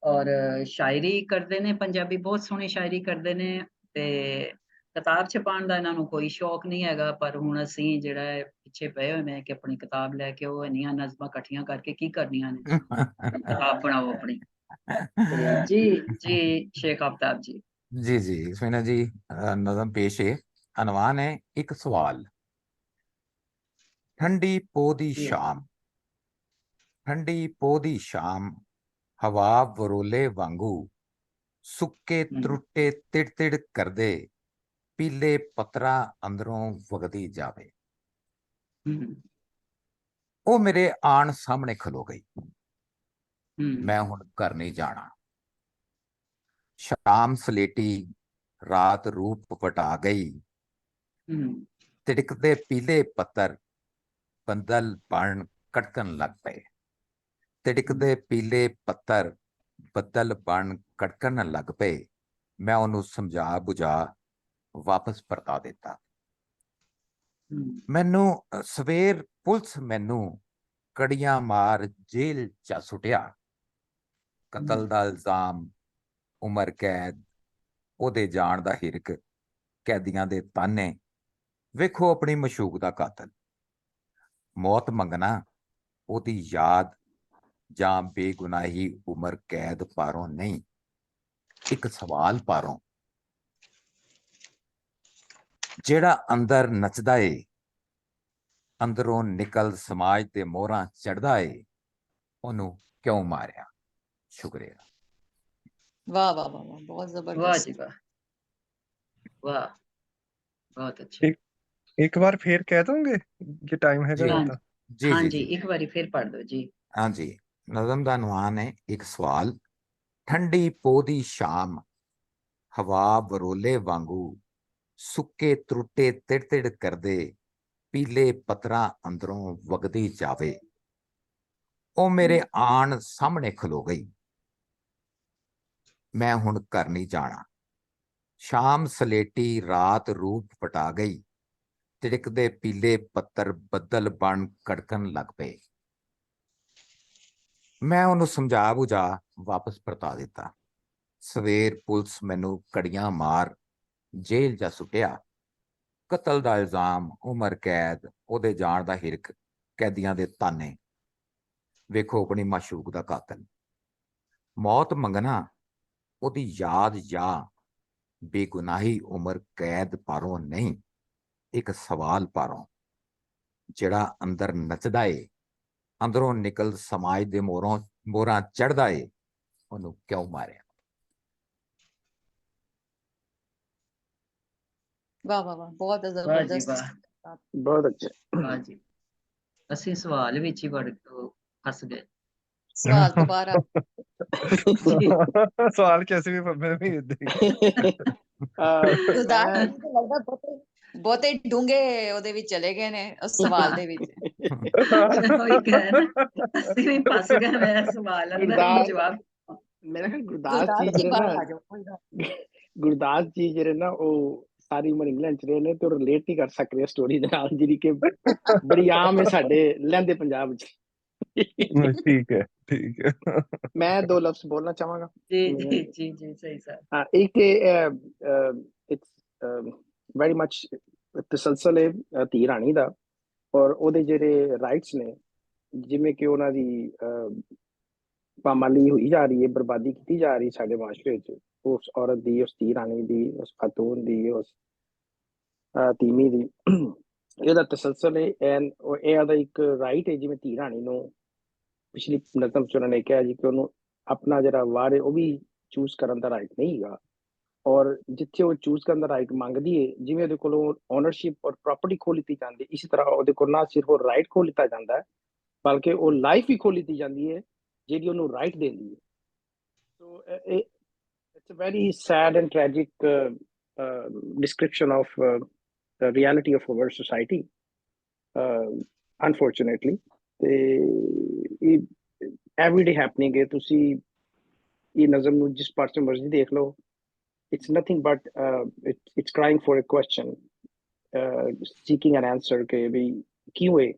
ਔਰ ਸ਼ਾਇਰੀ ਕਰਦੇ ਨੇ, ਪੰਜਾਬੀ ਬਹੁਤ ਸੋਹਣੀ ਸ਼ਾਇਰੀ ਕਰਦੇ ਨੇ ਤੇ ਕਿਤਾਬ ਛਪਾਉਣ ਦਾ ਇਹਨਾਂ ਨੂੰ ਕੋਈ ਸ਼ੌਕ ਨਹੀਂ ਹੈਗਾ, ਪਰ ਹੁਣ ਅਸੀਂ ਜਿਹੜਾ ਹੈ ਪਿੱਛੇ ਪਏ ਹੋਏ ਨੇ ਕਿ ਆਪਣੀ ਕਿਤਾਬ ਲੈ ਕੇ ਉਹ ਇੰਨੀਆਂ ਨਜ਼ਮਾਂ ਇਕੱਠੀਆਂ ਕਰਕੇ ਕੀ ਕਰਨੀਆਂ ਨੇ, ਕਿਤਾਬ ਬਣਾਓ ਆਪਣੀ। ਤੇ ਜੀ शेख आफ्ताब जी। जी जी सुना जी, नज़म पेश है। अनवान है एक सवाल। ठंडी पो दी जी शाम, ठंडी पो दी शाम, हवा वरोले वांगू, सुक्के त्रुट्टे तिड़ तिड़ कर दे, पीले पत्रा अंदरों वगदी जावे। ਉਹ ਮੇਰੇ ਆਣ ਸਾਹਮਣੇ ਖਲੋ ਗਈ। ਮੈਂ ਹੁਣ ਘਰ ਨਹੀਂ ਜਾਣਾ। ਸ਼ਾਮ ਸਲੇਟੀ ਰਾਤ ਰੂਪ ਵਟਾ ਗਈ। ਤਿੜਕਦੇ ਪੀਲੇ ਪੱਤਰ ਬੱਦਲ ਬਣ ਕੜਕਣ ਲੱਗ ਪਏ। ਤਿੜਕਦੇ ਪੀਲੇ ਪੱਤਰ ਬੱਦਲ ਬਣ ਕੜਕਣ ਲੱਗ ਪਏ। ਮੈਂ ਉਹਨੂੰ ਸਮਝਾ ਬੁਝਾ ਵਾਪਸ ਪਰਤਾ ਦਿੱਤਾ। ਮੈਨੂੰ ਸਵੇਰ ਪੁਲਿਸ ਮੈਨੂੰ ਕੜੀਆਂ ਮਾਰ ਜੇਲ੍ਹ ਚ ਸੁੱਟਿਆ। ਕਤਲ ਦਾ ਇਲਜ਼ਾਮ, ਉਮਰ ਕੈਦ, ਉਹਦੇ ਜਾਣ ਦਾ ਹਿਰਕ, ਕੈਦੀਆਂ ਦੇ ਤਾਨੇ। ਵੇਖੋ ਆਪਣੀ ਮਸ਼ੂਕ ਦਾ ਕਾਤਲ। ਮੌਤ ਮੰਗਣਾ ਉਹਦੀ ਯਾਦ ਜਾਂ ਬੇਗੁਨਾਹੀ ਉਮਰ ਕੈਦ ਪਾਰੋਂ ਨਹੀਂ, ਇੱਕ ਸਵਾਲ ਪਾਰੋਂ। ਜਿਹੜਾ ਅੰਦਰ ਨੱਚਦਾ ਏ, ਅੰਦਰੋਂ ਨਿਕਲ ਸਮਾਜ ਦੇ ਮੋਹਰਾਂ ਚੜਦਾ ਏ, ਉਹਨੂੰ ਕਿਉਂ ਮਾਰਿਆ? शुक्रिया। वाह वाह वाह वाह, बहुत वाह जबरदस्त। जी वाह, वाह बहुत अच्छे। एक बार फिर कह दोगे कि टाइम है जी हाँ बता। जी हाँ जी जी, जी एक बारी फिर पढ़ दो जी। हाँ जी। नज़म दा अनवान है एक सवाल। ठंडी पो दी शाम, हवा वरोले वांगू, सुक्के त्रुट्टे तिड़ तिड़ कर दे, पीले पत्रा अंदरों वगदी जावे। ओ मेरे आन सामने खलो गई। मैं हुण घर नहीं जाना। शाम सलेटी रात रूप पटा गई। तिड़कदे पीले पत्तर बदल बन कड़कन लग पे। मैं उन्हें समझा बुझा वापस परता दिता। सवेर पुलिस मैनू कड़ियां मार जेल जा सुटिया। कतल दा इल्जाम, उमर कैद, ओदे जान दा हिरक, कैदियां दे ताने। वेखो अपनी माशूक दा कातल। मौत मंगना ओदी याद या बेगुनाही उमर कैद पारों नहीं, एक सवाल पारों। ਜਿਹੜਾ ਅੰਦਰ ਨੱਚਦਾ ਏ, ਅੰਦਰੋਂ ਨਿਕਲ ਸਮਾਜ ਦੇ ਮੋਹਰਾਂ ਚੜਦਾ ਏ, ਉਹਨੂੰ ਕਿਉਂ ਮਾਰਿਆ? वाह वाह वाह, बहुत वाह जी जबरदस्त। वाह, बहुत अच्छे। वाह जी। ਅਸੀਂ ਸਵਾਲ ਵਿੱਚ ਹੀ ਵੜ ਫਸ ਗਏ। सवाल दोबारा। सवाल कैसे भी मैं भी ਗੁਰਦਾਸ मैं ਜੀ ਤਾਂ ਲੱਗਦਾ ਬਹੁਤੇ ਡੂੰਘੇ ਉਹਦੇ ਵਿੱਚ ਚਲੇ ਗਏ ਨੇ ਉਸ ਸਵਾਲ ਦੇ ਵਿੱਚ। ਉਹੀ ਕਹਿ ਨਾ, ਅਸੀਂ ਵੀ ਫਸ ਗਏ ਮੈਂ ਸਵਾਲ ਅੰਦਰ ਨੂੰ गुरदास ਜਵਾਬ। मेरा ख्याल गुरदास ਗੁਰਦਾਸ जी ਜੀ ਜਿਹੜੇ ਬਾਹਰ ना ਆ ਜਾਓ, ਕੋਈ ਗੱਲ ਨਹੀਂ। ਗੁਰਦਾਸ ਜੀ ਜਿਹੜੇ ਨਾ ਉਹ ਸਾਰੀ ਉਮਰ ਇੰਗਲੈਂਡ ਚ ਰਹੇ ਨੇ ਤੇ ਰਿਲੇਟ ਨਹੀਂ ਕਰ ਸਕਦੇ ਸਟੋਰੀ ਦੇ ਨਾਲ, ਜਿਹੜੀ ਕਿ ਬੜੀ ਆਮ ਹੈ ਸਾਡੇ ਲਹਿੰਦੇ ਪੰਜਾਬ ਚ। ठीक है ठीक है। ਮੈਂ ਦੋ ਲਫ਼ਜ਼ ਬੋਲਣਾ ਚਾਹਾਂਗਾ। ਜੀ ਜੀ ਜੀ ਜੀ ਸਹੀ ਸਰ। ਹਾਂ, ਇੱਕ ਤੇ ਇਟਸ ਵੈਰੀ ਮਚ ਤਸਲਸਲ ਹੈ ਧੀ ਰਾਣੀ ਦਾ, ਔਰ ਉਹਦੇ ਜਿਹੜੇ ਰਾਈਟਸ ਨੇ, ਜਿਵੇਂ ਕਿ ਉਹਨਾਂ ਦੀ ਪਾਮਾਲੀ ਹੋਈ ਜਾ ਰਹੀ ਹੈ, ਬਰਬਾਦੀ ਕੀਤੀ ਜਾ ਰਹੀ ਸਾਡੇ ਮਾਸ਼ਰੇ ਵਿੱਚ, ਉਸ ਔਰਤ ਦੀ, ਉਸ ਧੀ ਰਾਣੀ ਦੀ, ਉਸ ਖਾਤੂਨ ਦੀ, ਉਸ ਤੀਮੀ ਦੀ। ਇਹਦਾ ਤਸਲਸਲ ਹੈ ਐਂਡ ਇਹਦਾ ਇੱਕ ਰਾਈਟ ਹੈ। ਜਿਵੇਂ ਧੀ ਰਾਣੀ ਨੂੰ ਪਿਛਲੀ ਨਜ਼ਮ ਚ ਉਹਨਾਂ ਨੇ ਕਿਹਾ ਜੀ ਕਿ ਉਹਨੂੰ ਆਪਣਾ ਜਿਹੜਾ ਵਾਰ ਹੈ ਉਹ ਵੀ ਚੂਜ਼ ਕਰਨ ਦਾ ਰਾਈਟ ਨਹੀਂ ਹੈਗਾ, ਔਰ ਜਿੱਥੇ ਉਹ ਚੂਜ਼ ਕਰਨ ਦਾ ਰਾਈਟ ਮੰਗਦੀ ਹੈ, ਜਿਵੇਂ ਉਹਦੇ ਕੋਲੋਂ ਓਨਰਸ਼ਿਪ ਔਰ ਪ੍ਰਾਪਰਟੀ ਖੋਹ ਲਿੱਤੀ ਜਾਂਦੀ, ਇਸੇ ਤਰ੍ਹਾਂ ਉਹਦੇ ਕੋਲ ਨਾ ਸਿਰਫ ਉਹ ਰਾਈਟ ਖੋਹ ਲਿੱਤਾ ਜਾਂਦਾ ਹੈ, ਬਲਕਿ ਉਹ ਲਾਈਫ ਹੀ ਖੋਹ ਲਿੱਤੀ ਜਾਂਦੀ ਹੈ ਜਿਹੜੀ ਉਹਨੂੰ ਰਾਈਟ ਦਿੰਦੀ ਹੈ। So it's a very sad and tragic description of the reality of our society, unfortunately. ਤੇ everyday happening ਹੈ। ਤੁਸੀਂ ਇਹ ਨਜ਼ਮ ਨੂੰ ਜਿਸ ਪਾਸੇ ਮਰਜ਼ੀ ਦੇਖ ਲਓ, it's nothing but it's crying for a question, seeking an answer ਕਿ ਵੀ ਕਿਉਂ ਹੈ।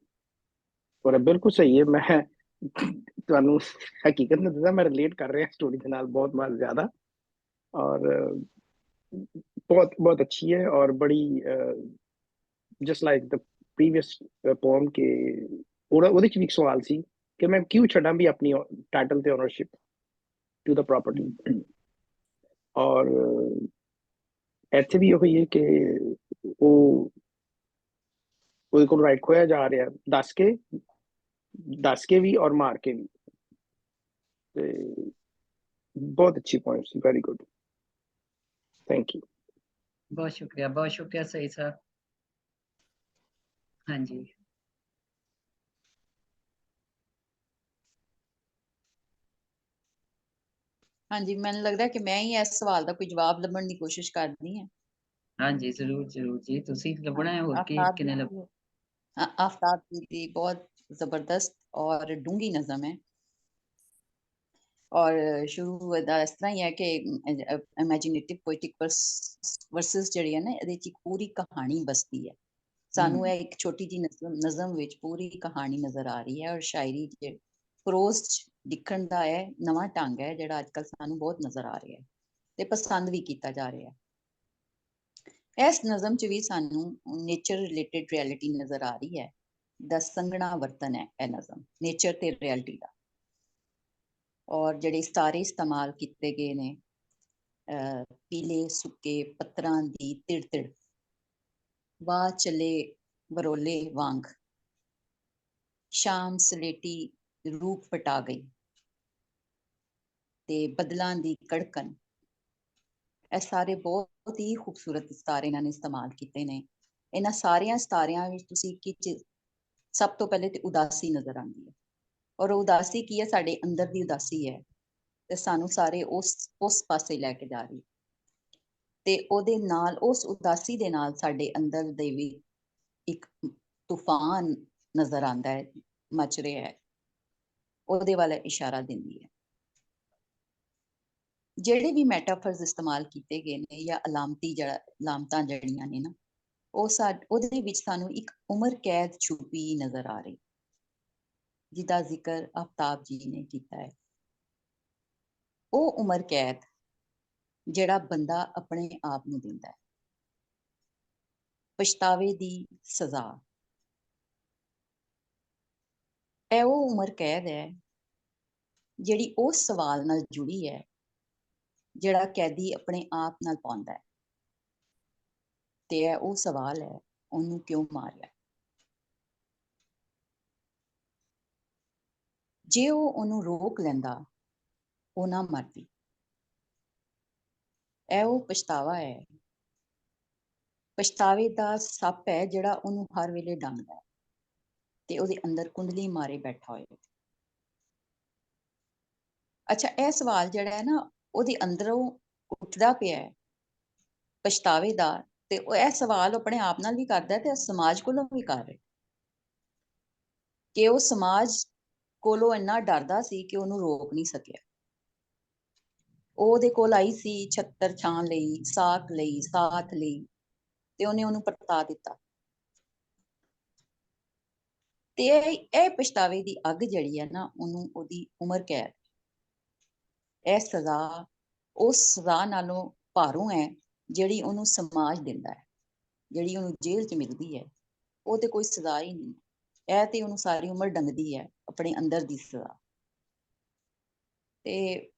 ਔਰ ਬਿਲਕੁਲ ਸਹੀ ਹੈ। ਮੈਂ ਤੁਹਾਨੂੰ ਹਕੀਕਤ ਨੂੰ ਦੱਸਾਂ, ਮੈਂ ਰਿਲੇਟ ਕਰ ਰਿਹਾ ਸਟੋਰੀ ਦੇ ਨਾਲ ਬਹੁਤ ਜ਼ਿਆਦਾ, ਔਰ बहुत अच्छी है, और बड़ी just like the previous poem के ਉਹਦੇ ਚ ਵੀ ਇੱਕ ਸਵਾਲ ਸੀ ਕਿ ਮੈਂ ਕਿਉਂ ਛੱਡਾਂ ਵੀ ਆਪਣੀ ਟਾਈਟਲ ਤੇ ਓਨਰਸ਼ਿਪ ਟੂ ਦ ਪ੍ਰੋਪਰਟੀ, ਔਰ ਇੱਥੇ ਵੀ ਉਹੀ ਹੈ ਕਿ ਉਹ ਉਹਦੇ ਕੋਲ ਰਾਈਟ ਖੋਇਆ ਜਾ ਰਿਹਾ ਦੱਸ ਕੇ ਵੀ ਔਰ ਮਾਰ ਕੇ ਵੀ। ਤੇ ਬਹੁਤ ਅੱਛੀ point C, very good, thank you. बहुत शुक्रिया सही साहब। हाँ जी, ਹਾਂਜੀ ਮੈਨੂੰ ਲੱਗਦਾ ਕਿ ਮੈਂ ਹੀ ਇਸ ਸਵਾਲ ਦਾ ਕੋਈ ਜਵਾਬ ਲੱਭਣ ਦੀ ਕੋਸ਼ਿਸ਼ ਕਰਦੀ ਹਾਂ। हाँ जी, जरूर जी, तुसी लभना है और की आफ्ताब किने जी लभ आफ्ताब जी की बहुत जबरदस्त और डूंगी नज़म है, और शुरू ਦਾ ਇਸ ਤਰ੍ਹਾਂ ਹੀ ਹੈ ਕਿ ਇਮੇਜਿਨੇਟਿਵ ਪੋਇਟਿਕ ਵਰਸਸ ਜਿਹੜੀ ਹੈ ਨਾ, ਇਹਦੇ ਚ ਇੱਕ ਪੂਰੀ ਕਹਾਣੀ ਬਸਦੀ ਹੈ। ਸਾਨੂੰ ਇਹ ਇੱਕ ਛੋਟੀ ਜੀ ਨਜ਼ਮ ਵਿੱਚ ਪੂਰੀ ਕਹਾਣੀ ਨਜ਼ਰ ਆ ਰਹੀ ਹੈ, ਔਰ ਸ਼ਾਇਰੀ ਜਿਹੜੇ ਪ੍ਰੋਜ਼ ਲਿਖਣ ਦਾ ਹੈ ਨਵਾਂ ਢੰਗ ਹੈ ਜਿਹੜਾ ਅੱਜ ਕੱਲ੍ਹ ਸਾਨੂੰ ਬਹੁਤ ਨਜ਼ਰ ਆ ਰਿਹਾ ਹੈ ਤੇ ਪਸੰਦ ਵੀ ਕੀਤਾ ਜਾ ਰਿਹਾ ਹੈ। ਇਸ ਨਜ਼ਮ ਚ ਵੀ ਸਾਨੂੰ ਨੇਚਰ ਰਿਲੇਟਡ ਰਿਐਲਿਟੀ ਨਜ਼ਰ ਆ ਰਹੀ ਹੈ। ਦਾ ਸੰਘਣਾ ਵਰਤਨ ਹੈ ਇਹ ਨਜ਼ਮ ਨੇਚਰ ਤੇ ਰਿਐਲਿਟੀ ਦਾ, ਔਰ ਜਿਹੜੇ ਸਾਰੇ ਇਸਤੇਮਾਲ ਕੀਤੇ ਗਏ ਨੇ ਪੀਲੇ ਸੁੱਕੇ ਪੱਤਰਾਂ ਦੀ ਤਿੜ ਤਿੜ, ਵਾਹ ਚਲੇ ਬਰੋਲੇ ਵਾਂਗ, ਸ਼ਾਮ ਸਲੇਟੀ ਰੂਪ ਪਟਾ ਗਈ, ਤੇ ਬਦਲਾਂ ਦੀ ਕੜਕਨ, ਇਹ ਸਾਰੇ ਬਹੁਤ ਹੀ ਖੂਬਸੂਰਤ ਸਿਤਾਰੇ ਇਹਨਾਂ ਨੇ ਇਸਤੇਮਾਲ ਕੀਤੇ ਨੇ। ਇਹਨਾਂ ਸਾਰਿਆਂ ਸਿਤਾਰਿਆਂ ਵਿੱਚ ਤੁਸੀਂ ਸਭ ਤੋਂ ਪਹਿਲੇ ਤੇ ਉਦਾਸੀ ਨਜ਼ਰ ਆਉਂਦੀ ਹੈ, ਔਰ ਉਦਾਸੀ ਕੀ ਹੈ? ਸਾਡੇ ਅੰਦਰ ਦੀ ਉਦਾਸੀ ਹੈ ਤੇ ਸਾਨੂੰ ਸਾਰੇ ਉਸ ਪਾਸੇ ਲੈ ਕੇ ਜਾ ਰਹੀ, ਤੇ ਉਹਦੇ ਨਾਲ ਉਸ ਉਦਾਸੀ ਦੇ ਨਾਲ ਸਾਡੇ ਅੰਦਰ ਦੇ ਵੀ ਇੱਕ ਤੂਫਾਨ ਨਜ਼ਰ ਆਉਂਦਾ ਹੈ, ਮਚ ਰਿਹਾ ਹੈ, ਉਹਦੇ ਵੱਲ ਇਸ਼ਾਰਾ ਦਿੰਦੀ ਹੈ। ਜਿਹੜੇ ਵੀ ਮੈਟਾਫਰਸ ਇਸਤੇਮਾਲ ਕੀਤੇ ਗਏ ਨੇ ਜਾਂ ਅਲਾਮਤਾਂ ਜਿਹੜੀਆਂ ਨੇ ਨਾ, ਉਹਦੇ ਵਿੱਚ ਸਾਨੂੰ ਇੱਕ ਉਮਰ ਕੈਦ ਛੁਪੀ ਨਜ਼ਰ ਆ ਰਹੀ, ਜਿਹਦਾ ਜ਼ਿਕਰ ਆਫਤਾਬ ਜੀ ਨੇ ਕੀਤਾ ਹੈ। ਉਹ ਉਮਰ ਕੈਦ ਜਿਹੜਾ ਬੰਦਾ ਆਪਣੇ ਆਪ ਨੂੰ ਦਿੰਦਾ ਹੈ, ਪਛਤਾਵੇ ਦੀ ਸਜ਼ਾ। ਇਹ ਉਹ ਉਮਰ ਕੈਦ ਹੈ ਜਿਹੜੀ ਉਸ ਸਵਾਲ ਨਾਲ ਜੁੜੀ ਹੈ ਜਿਹੜਾ ਕੈਦੀ ਆਪਣੇ ਆਪ ਨਾਲ ਪਾਉਂਦਾ ਹੈ, ਤੇ ਇਹ ਉਹ ਸਵਾਲ ਹੈ, ਉਹਨੂੰ ਕਿਉਂ ਮਾਰਿਆ? ਜੇ ਉਹ ਉਹਨੂੰ ਰੋਕ ਲੈਂਦਾ, ਉਹ ਨਾ ਮਰਦੀ। ਇਹ ਉਹ ਪਛਤਾਵਾ ਹੈ, ਪਛਤਾਵੇ ਦਾ ਸੱਪ ਹੈ ਜਿਹੜਾ ਉਹਨੂੰ ਹਰ ਵੇਲੇ ਡੰਗਦਾ ਹੈ ਤੇ ਉਹਦੇ ਅੰਦਰ ਕੁੰਡਲੀ ਮਾਰੇ ਬੈਠਾ ਹੋਏ। ਅੱਛਾ, ਇਹ ਸਵਾਲ ਜਿਹੜਾ ਹੈ ਨਾ, ਉਹਦੇ ਅੰਦਰੋਂ ਉੱਠਦਾ ਪਿਆ ਹੈ ਪਛਤਾਵੇ ਦਾ, ਤੇ ਉਹ ਇਹ ਸਵਾਲ ਆਪਣੇ ਆਪ ਨਾਲ ਵੀ ਕਰਦਾ ਤੇ ਸਮਾਜ ਕੋਲੋਂ ਵੀ ਕਰ ਰਿਹਾ, ਕਿ ਉਹ ਸਮਾਜ ਕੋਲੋਂ ਇੰਨਾ ਡਰਦਾ ਸੀ ਕਿ ਉਹਨੂੰ ਰੋਕ ਨਹੀਂ ਸਕਿਆ। ਉਹਦੇ ਕੋਲ ਆਈ ਸੀ ਛੱਤਰ ਛਾਂ ਲਈ, ਸਾਥ ਲਈ, ਤੇ ਉਹਨੇ ਉਹਨੂੰ ਪਰਤਾ ਦਿੱਤਾ। ਤੇ ਇਹ ਪਛਤਾਵੇ ਦੀ ਅੱਗ ਜਿਹੜੀ ਹੈ ਨਾ, ਉਹਨੂੰ ਉਹਦੀ ਉਮਰ ਕੈਦ, ਇਹ ਸਜ਼ਾ ਉਸ ਸਜ਼ਾ ਨਾਲੋਂ ਭਾਰੂ ਹੈ ਜਿਹੜੀ ਉਹਨੂੰ ਸਮਾਜ ਦਿੰਦਾ ਹੈ, ਜਿਹੜੀ ਉਹਨੂੰ ਜੇਲ੍ਹ 'ਚ ਮਿਲਦੀ ਹੈ। ਉਹ ਤੇ ਕੋਈ ਸਜ਼ਾ ਹੀ ਨਹੀਂ, ਇਹ ਤੇ ਉਹਨੂੰ ਸਾਰੀ ਉਮਰ ਡੰਗਦੀ ਹੈ ਆਪਣੇ ਅੰਦਰ ਦੀ ਸਜ਼ਾ। ਤੇ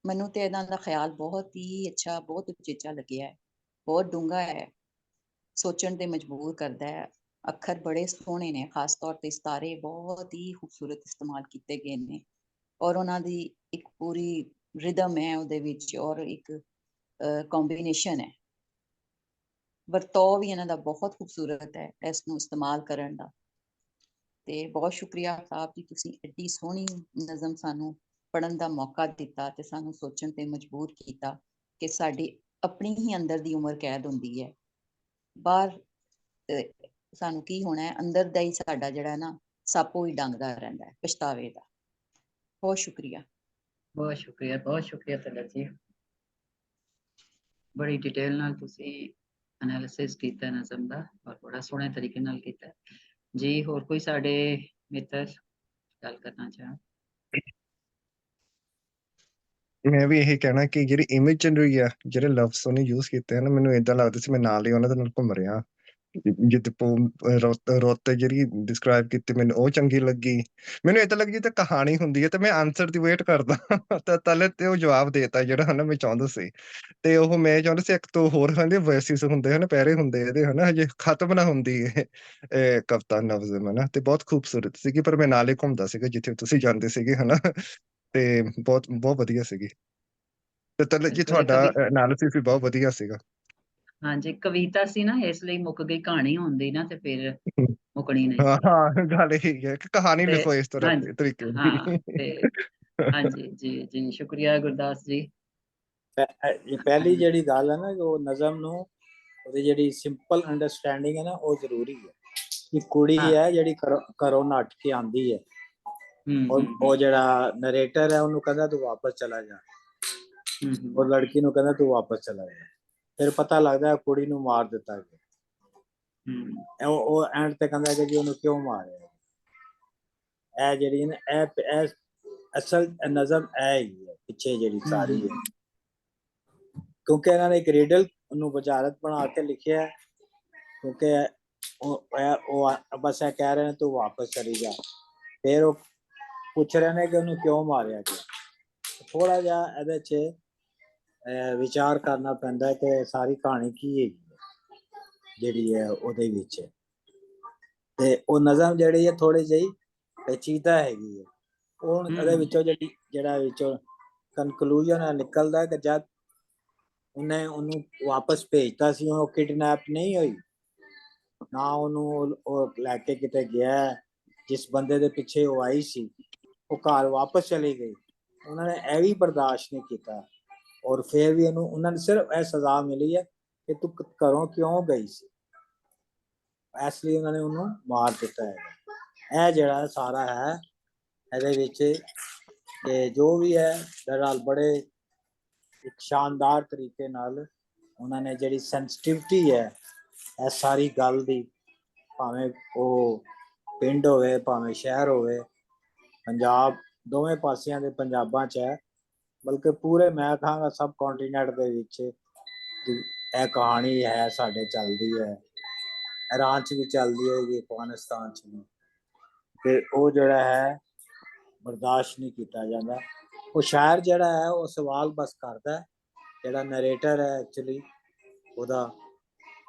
ਮੈਨੂੰ ਤੇ ਇਹਨਾਂ ਦਾ ਖਿਆਲ ਬਹੁਤ ਹੀ ਅੱਛਾ, ਬਹੁਤ ਉਚੇਚਾ ਲੱਗਿਆ ਹੈ, ਬਹੁਤ ਡੂੰਘਾ ਹੈ, ਸੋਚਣ ਤੇ ਮਜਬੂਰ ਕਰਦਾ ਹੈ। ਅੱਖਰ ਬੜੇ ਸੋਹਣੇ ਨੇ, ਖਾਸ ਤੌਰ ਤੇ ਸਿਤਾਰੇ ਬਹੁਤ ਹੀ ਖੂਬਸੂਰਤ ਇਸਤੇਮਾਲ ਕੀਤੇ ਗਏ ਨੇ, ਔਰ ਉਹਨਾਂ ਦੀ ਇੱਕ ਪੂਰੀ ਰਿਦਮ ਹੈ ਉਹਦੇ ਵਿੱਚ, ਔਰ ਇੱਕ ਕੰਬੀਨੇਸ਼ਨ ਹੈ, ਵਰਤਾਓ ਵੀ ਇਹਨਾਂ ਦਾ ਬਹੁਤ ਖੂਬਸੂਰਤ ਹੈ ਇਸ ਨੂੰ ਇਸਤੇਮਾਲ ਕਰਨ ਦਾ। ਤੇ ਬਹੁਤ ਸ਼ੁਕਰੀਆ ਸਾਹਿਬ ਜੀ, ਤੁਸੀਂ ਐਡੀ ਸੋਹਣੀ ਨਜ਼ਮ ਸਾਨੂੰ ਪੜ੍ਹਨ ਦਾ ਮੌਕਾ ਦਿੱਤਾ ਤੇ ਸਾਨੂੰ ਸੋਚਣ ਤੇ ਮਜਬੂਰ ਕੀਤਾ ਕਿ ਸਾਡੀ ਆਪਣੀ ਹੀ ਅੰਦਰ ਦੀ ਉਮਰ ਕੈਦ ਹੁੰਦੀ ਹੈ, ਬਾਹਰ ਸਾਨੂੰ ਕੀ ਹੋਣਾ ਹੈ, ਅੰਦਰ ਦਾ ਹੀ ਸਾਡਾ ਜਿਹੜਾ ਨਾ ਸੱਪ ਹੀ ਡੰਗਦਾ ਰਹਿੰਦਾ ਹੈ ਪਛਤਾਵੇ ਦਾ। ਬਹੁਤ ਸ਼ੁਕਰੀਆ। बहुत शुक्रिया तलत जी, बड़ी डिटेल नाल तुसी एनालिसिस कीता नज़म दा, और बड़ा सोहने तरीके नाल कीता जी। होर कोई साडे मित्र ਗੱਲ ਕਰਨਾ ਚਾਹਾਂ। ਮੈਂ ਵੀ ਇਹੀ ਕਹਿਣਾ ਕਿ ਜਿਹੜੀ ਇਮੇਜਰੀ ਆ, ਜਿਹੜੇ ਲਫ਼ਜ਼ ਉਹਨੇ ਯੂਜ਼ ਕੀਤੇ ਹਨ, ਮੈਨੂੰ ਏਦਾਂ ਲੱਗਦਾ ਸੀ ਮੈਂ ਨਾਲ ਹੀ ਉਹਨਾਂ ਦੇ ਨਾਲ ਘੁੰਮ ਰਿਹਾ। ਰੁੱਤ ਜਿਹੜੀ ਡਿਸਕ੍ਰਾਈਬ ਕੀਤੀ ਮੈਨੂੰ ਉਹ ਚੰਗੀ ਲੱਗੀ। ਮੈਨੂੰ ਏਦਾਂ ਲੱਗੀ ਜਿੱਦਾਂ ਕਹਾਣੀ ਹੁੰਦੀ ਹੈ ਤੇ ਮੈਂ ਆਂਸਰ ਦੀ ਵੇਟ ਕਰਦਾ ਤਾਂ ਤਲੇ ਤੇ ਉਹ ਜਵਾਬ ਦੇਤਾ ਜਿਹੜਾ ਹਨਾ ਮੈਂ ਚਾਹੁੰਦਾ ਸੀ। ਤੇ ਉਹ ਮੈਂ ਚਾਹੁੰਦਾ ਸੀ ਇੱਕ ਤੋਂ ਹੋਰ ਹਨਾ ਵਰਸਿਸ ਹੁੰਦੇ ਹਨ, ਪੈਰੇ ਹੁੰਦੇ ਇਹਦੇ ਹਨਾ, ਹਜੇ ਖਤਮ ਨਾ ਹੁੰਦੀ ਇਹ ਕਵਿਤਾ ਨਵਜ਼ਮ ਹਨਾ। ਤੇ ਬਹੁਤ ਖੂਬਸੂਰਤ ਸੀਗੀ, ਪਰ ਮੈਂ ਨਾਲ ਹੀ ਘੁੰਮਦਾ ਸੀਗਾ ਜਿੱਥੇ ਤੁਸੀਂ ਜਾਂਦੇ ਸੀਗੇ ਹਨਾ। ਤੇ ਬਹੁਤ ਬਹੁਤ ਵਧੀਆ ਸੀਗੀ। ਤੇ ਤਲੇ ਜੀ ਬਿਲਕੁਲ ਇਹ ਤੁਹਾਡਾ ਐਨਾਲਿਸਿਸ ਵੀ ਬਹੁਤ ਵਧੀਆ ਸੀਗਾ। ਹਾਂਜੀ, ਕਵਿਤਾ ਸੀ ਨਾ, ਇਸ ਲਈ ਮੁੱਕ ਗਈ। ਕਹਾਣੀ ਹੁੰਦੀ ਨਾ ਤੇ ਫਿਰ ਮੁੱਕਣੀ ਨਹੀਂ ਹਾਂ ਸੀ। ਹਾਂ, ਗੱਲ ਇਹੀ ਹੈ ਕਿ ਕਹਾਣੀ ਤੇ ਲਿਖੋ ਇਸ ਤਰ੍ਹਾਂ ਹਾਂਜੀ, ਦੇ ਤਰੀਕੇ ਹਾਂ, ਤੇ ਦੀ। ਹਾਂਜੀ, ਜੀ ਸ਼ੁਕਰੀਆ ਗੁਰਦਾਸ ਜੀ। ਇਹ ਪਹਿਲੀ ਜਿਹੜੀ ਗੱਲ ਹੈ ਨਾ, ਉਹ ਨਜ਼ਮ ਨੂੰ ਉਹਦੀ ਜਿਹੜੀ ਸਿੰਪਲ ਅੰਡਰਸਟੈਂਡਿੰਗ ਹੈ ਨਾ, ਉਹ ਜ਼ਰੂਰੀ ਹੈ ਕਿ ਕੁੜੀ ਹਾਂ, ਹੈ ਜਿਹੜੀ ਘਰੋਂ ਨੱਠ ਕੇ ਆਂਦੀ ਹੈ, ਹੂੰ, ਉਹ ਜਿਹੜਾ ਨਰੇਟਰ ਹੈ ਉਹਨੂੰ ਕਹਿੰਦਾ ਤੂੰ ਵਾਪਸ ਚਲਾ ਜਾ, ਔਰ ਲੜਕੀ ਨੂੰ ਕਹਿੰਦਾ ਤੂੰ ਵਾਪਸ ਚਲਾ ਜਾ। ਫਿਰ ਪਤਾ ਲੱਗਦਾ ਕੁੜੀ ਨੂੰ ਮਾਰ ਦਿੱਤਾ ਗਿਆ। ਉਹ ਐਂਡ ਤੇ ਕਹਿੰਦਾ ਕਿ ਜੀ ਉਹਨੂੰ ਕਿਉਂ ਮਾਰਿਆ। ਇਹ ਜਿਹੜੀ ਨਾ ਇਹ ਅਸਲ ਨਜ਼ਮ ਇਹ ਹੀ ਹੈ ਪਿੱਛੇ ਜਿਹੜੀ ਸਾਰੀ ਹੈ, ਕਿਉਂਕਿ ਇਹਨਾਂ ਨੇ ਇੱਕ ਰੀਡਲ ਨੂੰ ਵਜ਼ਾਰਤ ਬਣਾ ਕੇ ਲਿਖਿਆ, ਕਿਉਂਕਿ ਉਹ ਬਸ ਇਹ ਕਹਿ ਰਹੇ ਨੇ ਤੂੰ ਵਾਪਸ ਚਲੀ ਜਾ। ਫਿਰ ਉਹ ਪੁੱਛ ਰਹੇ ਨੇ ਕਿ ਉਹਨੂੰ ਕਿਉਂ ਮਾਰਿਆ ਗਿਆ। ਥੋੜਾ ਜਿਹਾ ਇਹਦੇ 'ਚ ਵਿਚਾਰ ਕਰਨਾ ਪੈਂਦਾ ਕਿ ਸਾਰੀ ਕਹਾਣੀ ਕੀ ਹੈਗੀ ਜਿਹੜੀ ਹੈ ਉਹਦੇ ਵਿੱਚ। ਤੇ ਉਹ ਨਜ਼ਮ ਜਿਹੜੀ ਹੈ ਥੋੜੀ ਜਿਹੀ ਪੇਚੀਦਾ ਹੈਗੀ ਹੈ। ਉਹ ਇਹਦੇ ਵਿੱਚੋਂ ਜਿਹੜਾ ਵਿੱਚੋਂ ਕਨਕਲੂਜਨ ਨਿਕਲਦਾ ਕਿ ਜਦ ਉਹਨੇ ਉਹਨੂੰ ਵਾਪਸ ਭੇਜਤਾ ਸੀ, ਉਹ ਕਿਡਨੈਪ ਨਹੀਂ ਹੋਈ, ਨਾ ਉਹਨੂੰ ਉਹ ਲੈ ਕੇ ਕਿਤੇ ਗਿਆ, ਜਿਸ ਬੰਦੇ ਦੇ ਪਿੱਛੇ ਉਹ ਆਈ ਸੀ ਉਹ ਘਰ ਵਾਪਸ ਚਲੀ ਗਈ। ਉਹਨਾਂ ਨੇ ਇਹ ਵੀ ਬਰਦਾਸ਼ਤ ਨਹੀਂ ਕੀਤਾ, ਔਰ ਫਿਰ ਵੀ ਉਹਨਾਂ ਨੇ ਸਿਰਫ ਇਹ ਸਜ਼ਾ ਮਿਲੀ ਹੈ ਕਿ ਤੂੰ ਘਰੋਂ ਕਿਉਂ ਗਈ ਸੀ, ਇਸ ਲਈ ਉਹਨਾਂ ਨੇ ਉਹਨੂੰ ਮਾਰ ਦਿੱਤਾ ਹੈ। ਇਹ ਜਿਹੜਾ ਸਾਰਾ ਹੈ ਇਹਦੇ ਵਿੱਚ ਤੇ ਜੋ ਵੀ ਹੈ ਦਰਅਸਲ ਬੜੇ ਇੱਕ ਸ਼ਾਨਦਾਰ ਤਰੀਕੇ ਨਾਲ ਉਹਨਾਂ ਨੇ ਜਿਹੜੀ ਸੈਂਸਿਟਿਵਿਟੀ ਹੈ ਇਹ ਸਾਰੀ ਗੱਲ ਦੀ, ਭਾਵੇਂ ਉਹ ਪਿੰਡ ਹੋਵੇ ਭਾਵੇਂ ਸ਼ਹਿਰ ਹੋਵੇ, ਪੰਜਾਬ ਦੋਵੇਂ ਪਾਸਿਆਂ ਦੇ ਪੰਜਾਬਾਂ 'ਚ ਹੈ, ਬਲਕਿ ਪੂਰੇ ਮੈਂ ਕਹਾਂਗਾ ਸਬ ਕੰਟੀਨੈਂਟ ਦੇ ਵਿੱਚ ਇਹ ਕਹਾਣੀ ਹੈ ਸਾਡੇ ਚੱਲਦੀ ਹੈ। ਇਰਾਨ 'ਚ ਵੀ ਚੱਲਦੀ ਹੋਏਗੀ, ਅਫਗਾਨਿਸਤਾਨ 'ਚ ਵੀ, ਤੇ ਉਹ ਜਿਹੜਾ ਹੈ ਬਰਦਾਸ਼ਤ ਨਹੀਂ ਕੀਤਾ ਜਾਂਦਾ। ਉਹ ਸ਼ਾਇਰ ਜਿਹੜਾ ਹੈ ਉਹ ਸਵਾਲ ਬਸ ਕਰਦਾ, ਜਿਹੜਾ ਨਰੇਟਰ ਹੈ ਐਕਚੁਅਲੀ ਉਹਦਾ,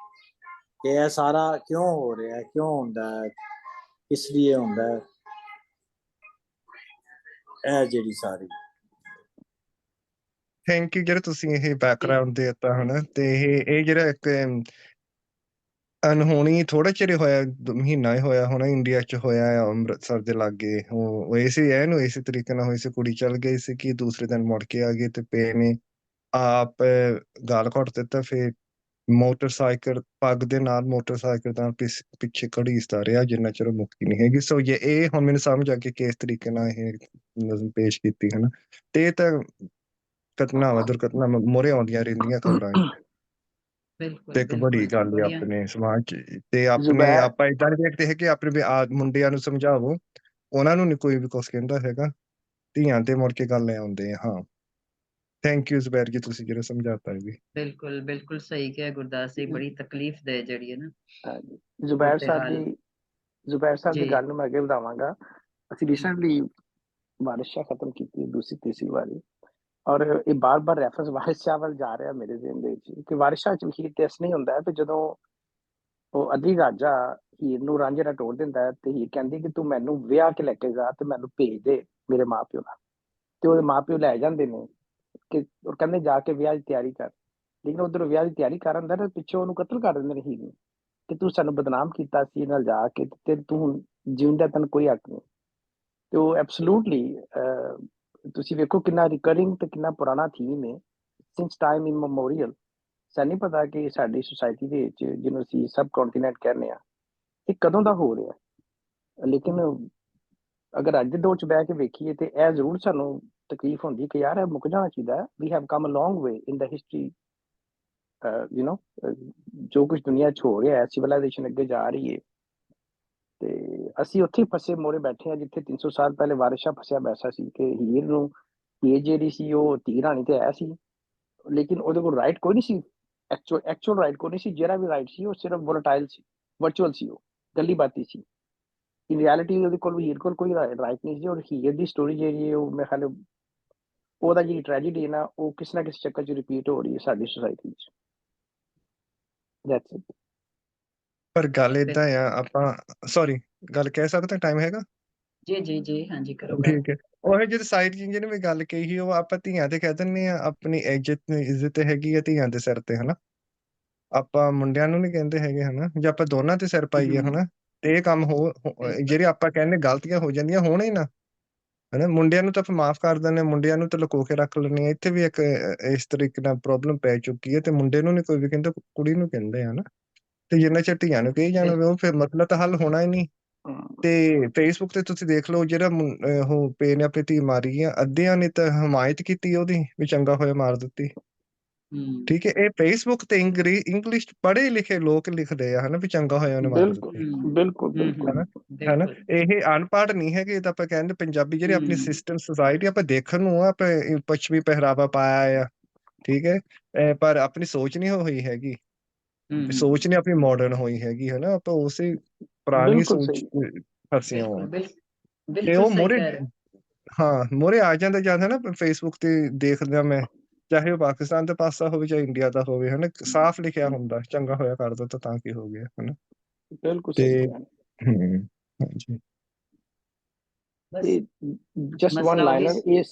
ਕਿ ਇਹ ਸਾਰਾ ਕਿਉਂ ਹੋ ਰਿਹਾ, ਕਿਉਂ ਹੁੰਦਾ ਹੈ, ਕਿਸ ਲਈ ਹੁੰਦਾ ਹੈ, ਇਹ ਜਿਹੜੀ ਸਾਰੀ। ਥੈਂਕ ਯੂ ਜਿਹੜਾ ਤੁਸੀਂ ਇਹ ਬੈਕਗ੍ਰਾਉਂਡ ਦੇ ਦਿੱਤਾ ਹਨਾ। ਤੇ ਇਹ ਜਿਹੜਾ ਇੱਕ ਅਨਹੋਣੀ ਥੋੜਾ ਚਿਰ ਹੋਇਆ, ਮਹੀਨਾ ਹੀ ਹੋਇਆ ਹੋਣਾ, ਇੰਡੀਆ 'ਚ ਹੋਇਆ ਆ ਅੰਮ੍ਰਿਤਸਰ ਦੇ ਲਾਗੇ। ਉਹ ਇਸੇ ਇਹਨੂੰ ਇਸੇ ਤਰੀਕੇ ਨਾਲ ਹੋਈ ਸੀ, ਕੁੜੀ ਚਲ ਗਈ ਸੀ ਕਿ ਦੂਸਰੇ ਦਿਨ ਮੁੜ ਕੇ ਆ ਗਈ ਤੇ ਪੇ ਨੇ ਆਪ ਗਾਲ ਘੁੱਟ ਦਿੱਤਾ। ਫਿਰ ਮੋਟਰਸਾਈਕਲ ਪੱਗ ਦੇ ਨਾਲ ਮੋਟਰਸਾਈਕਲ ਦਾ ਪਿੱਛੇ ਘੜੀਸਦਾ ਰਿਹਾ ਜਿੰਨਾ ਚਿਰ ਮੁੱਕੀ ਨਹੀਂ ਹੈਗੀ। ਸੋ ਇਹ ਹੁਣ ਮੈਨੂੰ ਸਮਝ ਆ ਕਿ ਕਿਸ ਤਰੀਕੇ ਨਾਲ ਇਹ ਨਜ਼ਮ ਪੇਸ਼ ਕੀਤੀ ਹਨਾ। ਤੇ ਇਹ ਤਾਂ ਘਟਨਾਵਾਂ ਦੁਰਘਟਨਾ ਮੋਰੇ ਆਉਂਦੀਆਂ ਰਹਿੰਦੀਆਂ ਖਬਰਾਂ ਤੇ ਇੱਕ ਬੜੀ ਗੱਲ ਹੈ ਆਪਣੇ ਸਮਾਜ 'ਚ। ਤੇ ਆਪਣੇ ਆਪਾਂ ਏਦਾਂ ਨਹੀਂ ਦੇਖਦੇ ਹੈ ਕਿ ਆਪਣੇ ਮੁੰਡਿਆਂ ਨੂੰ ਸਮਝਾਵੋ, ਉਹਨਾਂ ਨੂੰ ਨੀ ਕੋਈ ਵੀ ਕੁਛ ਕਹਿੰਦਾ ਹੈਗਾ, ਧੀਆਂ ਤੇ ਮੁੜ ਕੇ ਗੱਲ ਆਉਂਦੇ ਆ। ਹਾਂ, ਥੈਂਕ ਯੂ ਜ਼ੁਬੈਰ ਜੀ, ਤੁਸੀਂ ਜਿਹੜਾ ਸਮਝਾਤਾ ਵੀ। ਬਿਲਕੁਲ ਸਹੀ ਕਿਹਾ ਗੁਰਦਾਸ ਜੀ, ਬੜੀ ਤਕਲੀਫ ਦੇ ਜਿਹੜੀ ਹੈ ਨਾ ਜ਼ੁਬੈਰ ਸਾਹਿਬ ਦੀ ਗੱਲ ਨੂੰ ਮੈਂ ਅੱਗੇ ਵਧਾਵਾਂਗਾ। ਅਸੀਂ ਰੀਸੈਂਟਲੀ ਵਾਰਿਸ ਸ਼ਾਹ ਖਤਮ ਕੀਤੀ ਦੂਸਰੀ ਤੀਸਰੀ ਵਾਰੀ, ਔਰ ਇਹ ਬਾਰ-ਬਾਰ ਰੈਫਰੈਂਸ ਵਾਰਿਸ ਸ਼ਾਹ ਵੱਲ ਜਾ ਰਿਹਾ ਮੇਰੇ ਜ਼ਿਹਨ ਦੇ ਵਿੱਚ ਕਿ ਵਾਰਿਸ ਸ਼ਾਹ 'ਚ ਹੀਰ ਤੇ ਇਸ ਨਹੀਂ ਹੁੰਦਾ ਤੇ ਜਦੋਂ ਉਹ ਅਧੀ ਰਾਜਾ ਹੀਰ ਨੂੰ ਰਾਂਝੇ ਨਾਲ ਤੋੜ ਦਿੰਦਾ ਤੇ ਹੀਰ ਕਹਿੰਦੀ ਕਿ ਤੂੰ ਮੈਨੂੰ ਵਿਆਹ ਕੇ ਲੈ ਕੇ ਜਾ ਤੇ ਮੈਨੂੰ ਭੇਜ ਦੇ ਮੇਰੇ ਮਾਪਿਓ ਨਾਲ, ਤੇ ਉਹਦੇ ਮਾਪਿਓ ਲੈ ਜਾਂਦੇ ਨੇ ਕਿ ਉਹ ਕਹਿੰਦੇ ਜਾ ਕੇ ਵਿਆਹ ਦੀ ਤਿਆਰੀ ਕਰ, ਲੇਕਿਨ ਉਧਰ ਵਿਆਹ ਦੀ ਤਿਆਰੀ ਕਰਨ ਦਾ ਪਿੱਛੋਂ ਉਹਨੂੰ ਕਤਲ ਕਰ ਦਿੰਦੇ ਨੇ ਹੀਰ ਨੂੰ ਕਿ ਤੂੰ ਸਾਨੂੰ ਬਦਨਾਮ ਕੀਤਾ ਸੀ ਨਾਲ ਜਾ ਕੇ, ਤੇ ਤੂੰ ਹੁਣ ਜਿਉਣ ਦਾ ਤੈਨੂੰ ਕੋਈ ਹੱਕ ਨਹੀਂ। ਤੇ ਉਹ ਐਬਸੋਲੂਟਲੀ ਤੁਸੀਂ ਵੇਖੋ ਕਿੰਨਾ ਰਿਕਰਿੰਗ ਤੇ ਕਿੰਨਾ ਪੁਰਾਣਾ ਥੀਮ ਹੈ ਸਿੰਸ ਟਾਈਮ ਇਮਮੋਰੀਅਲ। ਸਾਨੂੰ ਨਹੀਂ ਪਤਾ ਕਿ ਸਾਡੀ ਸੁਸਾਇਟੀ ਦੇ ਵਿੱਚ ਜਿਹਨੂੰ ਅਸੀਂ ਸਬ ਕੰਟੀਨੈਂਟ ਕਹਿੰਦੇ ਆ ਇਹ ਕਦੋਂ ਦਾ ਹੋ ਰਿਹਾ, ਲੇਕਿਨ ਅਗਰ ਅੱਜ ਦੇ ਦੌਰ 'ਚ ਬਹਿ ਕੇ ਵੇਖੀਏ ਤੇ ਇਹ ਜ਼ਰੂਰ ਸਾਨੂੰ ਤਕਲੀਫ ਹੁੰਦੀ ਕਿ ਯਾਰ ਇਹ ਮੁੱਕ ਜਾਣਾ ਚਾਹੀਦਾ। We have come a long way in the history, ਜੋ ਕੁਝ ਦੁਨੀਆ 'ਚ ਹੋ ਰਿਹਾ ਹੈ, ਸਿਵਲਾਈਜੇਸ਼ਨ ਅੱਗੇ ਜਾ ਰਹੀ ਹੈ ਤੇ ਅਸੀਂ ਉੱਥੇ ਹੀ ਫਸੇ ਮੋਰੇ ਬੈਠੇ ਆ ਜਿੱਥੇ 300 ਸਾਲ ਪਹਿਲੇ ਵਾਰਿਸ ਸ਼ਾਹ ਫਸਿਆ ਬੈਸਾ ਸੀ ਕਿ ਹੀਰ ਨੂੰ ਇਹ ਜਿਹੜੀ ਸੀ ਉਹ ਧੀ ਰਾਣੀ ਤੇ ਆਇਆ ਸੀ, ਲੇਕਿਨ ਉਹਦੇ ਕੋਲ ਰਾਈਟ ਕੋਈ ਨਹੀਂ ਸੀ, ਐਕਚੁਅਲ ਰਾਈਟ ਕੋਈ ਨਹੀਂ ਸੀ, ਜਿਹੜਾ ਵੀ ਰਾਈਟ ਸੀ ਉਹ ਸਿਰਫ ਵੋਲਟਾਈਲ ਸੀ, ਵਰਚੁਅਲ ਸੀ, ਉਹ ਗੱਲੀ ਬਾਤੀ ਸੀ। ਇਨ ਰਿਐਲਿਟੀ ਉਹਦੇ ਕੋਲ ਹੀਰ ਕੋਲ ਕੋਈ ਰਾਈਟ ਨਹੀਂ ਸੀ। ਔਰ ਹੀਰ ਦੀ ਸਟੋਰੀ ਜਿਹੜੀ ਹੈ ਉਹ ਮੇਰੇ ਖਿਆਲ ਉਹਦਾ ਜਿਹੜੀ ਟ੍ਰੈਜੇਡੀ ਹੈ ਨਾ ਉਹ ਕਿਸੇ ਨਾ ਕਿਸੇ ਚੱਕਰ 'ਚ ਰਿਪੀਟ ਹੋ ਰਹੀ ਹੈ ਸਾਡੀ ਸੁਸਾਇਟੀ 'ਚ। That's it. ਪਰ ਗੱਲ ਏਦਾਂ ਆ, ਆਪਾਂ ਸੌਰੀ ਗੱਲ ਕਹਿ ਸਕਦੇ ਟਾਈਮ ਹੈਗਾ? ਜੀ ਹਾਂਜੀ ਕਰੋ ਗੱਲ। ਠੀਕ ਹੈ। ਉਹ ਜਿਹੜੇ ਸਾਈਡ ਕਿੰਗ ਨੇ ਵੀ ਗੱਲ ਕਹੀ ਸੀ, ਉਹ ਆਪਾਂ ਧੀਆਂ ਤੇ ਕਹਿ ਦਿੰਦੇ ਆ ਆਪਣੀ ਇੱਜ਼ਤ ਹੈਗੀ ਆ ਧੀਆਂ ਦੇ ਸਿਰ ਤੇ, ਹਨਾ। ਆਪਾਂ ਮੁੰਡਿਆਂ ਨੂੰ ਨਹੀਂ ਕਹਿੰਦੇ ਹੈਗੇ, ਹਨਾ। ਜੇ ਆਪਾਂ ਦੋਨਾਂ ਤੇ ਸਿਰ ਪਾਈਏ, ਹਨਾ, ਤੇ ਇਹ ਕੰਮ ਜਿਹੜੇ ਆਪਾਂ ਕਹਿੰਦੇ ਗਲਤੀਆਂ ਹੋ ਜਾਂਦੀਆਂ ਹੋਣ ਹੀ ਨਾ, ਹਨਾ। ਮੁੰਡਿਆਂ ਨੂੰ ਤਾਂ ਆਪਾਂ ਮਾਫ਼ ਕਰ ਦਿੰਦੇ ਹਾਂ, ਮੁੰਡਿਆਂ ਨੂੰ ਤਾਂ ਲੁਕੋ ਕੇ ਰੱਖ ਲੈਂਦੇ ਹਾਂ। ਇੱਥੇ ਵੀ ਇੱਕ ਇਸ ਤਰੀਕੇ ਨਾਲ ਪ੍ਰੋਬਲਮ ਪੈ ਚੁੱਕੀ ਹੈ, ਤੇ ਮੁੰਡੇ ਨੂੰ ਨੀ ਕੋਈ ਵੀ ਕਹਿੰਦਾ, ਕੁੜੀ ਨੂੰ ਕਹਿੰਦੇ ਆ, ਹਨਾ। ਤੇ ਜਿੰਨਾ ਚਿਰ ਧੀਆਂ ਨੂੰ ਕਹੀ ਜਾਣਗੇ ਉਹ ਫਿਰ ਮਸਲਾ ਤਾਂ ਹੱਲ ਹੋਣਾ ਹੀ ਨਹੀਂ। ਤੇ ਫੇਸਬੁੱਕ ਤੇ ਤੁਸੀਂ ਦੇਖ ਲਓ, ਜਿਹੜਾ ਉਹ ਪੇ ਨੇ ਆਪਣੀ ਧੀ ਮਾਰੀ ਆ, ਅੱਧਿਆਂ ਨੇ ਤਾਂ ਹਮਾਇਤ ਕੀਤੀ ਉਹਦੀ, ਵੀ ਚੰਗਾ ਹੋਇਆ ਮਾਰ ਦਿੱਤੀ। ਠੀਕ ਹੈ। ਇਹ ਫੇਸਬੁੱਕ ਤੇ ਇੰਗਲਿਸ਼ ਪੜ੍ਹੇ ਲਿਖੇ ਲੋਕ ਲਿਖਦੇ ਆ, ਹਨਾ, ਵੀ ਚੰਗਾ ਹੋਇਆ ਉਹਨੇ ਮਾਰ ਦਿੱਤੀ, ਬਿਲਕੁਲ ਹਨਾ। ਇਹ ਅਨਪੜ੍ਹ ਨਹੀਂ ਹੈਗੇ, ਤਾਂ ਆਪਾਂ ਕਹਿੰਦੇ ਪੰਜਾਬੀ ਜਿਹੜੇ ਆਪਣੀ ਸਿਸਟਮ ਸੋਸਾਇਟੀ ਆਪਾਂ ਦੇਖਣ ਨੂੰ ਆ, ਆਪਾਂ ਪੱਛਮੀ ਪਹਿਰਾਵਾ ਪਾਇਆ ਆ, ਠੀਕ ਹੈ, ਪਰ ਆਪਣੀ ਸੋਚ ਨਹੀਂ ਹੋਈ ਹੈਗੀ, ਸੋਚ ਨਹੀਂ ਆਪਣੀ ਮਾਡਰਨ ਹੋਈ ਹੈਗੀ, ਹਨਾ। ਆਪਾਂ ਉਸੇ ਪੁਰਾਣੀ ਸੋਚ ਫਸੇ ਹੋਏ, ਤੇ ਉਹ ਮੋਰੇ ਮੋਰੇ ਆ ਜਾਂਦਾ ਜਦ, ਹਨਾ। ਫੇਸਬੁੱਕ ਤੇ ਦੇਖਦਾ ਮੈਂ, ਚਾਹੇ ਉਹ ਪਾਕਿਸਤਾਨ ਦਾ ਪਾਸਾ ਹੋਵੇ ਚਾਹੇ ਇੰਡੀਆ ਦਾ ਹੋਵੇ, ਹਨਾ, ਸਾਫ਼ ਲਿਖਿਆ ਹੁੰਦਾ ਚੰਗਾ ਹੋਇਆ ਕਰ ਦਿੱਤਾ ਤਾਂ ਕੀ ਹੋ ਗਿਆ, ਹਨਾ। ਬਿਲਕੁਲ ਤੇ ਹਾਂਜੀ। ਜਸਟ ਵਨ ਲਾਈਨਰ, ਇਹ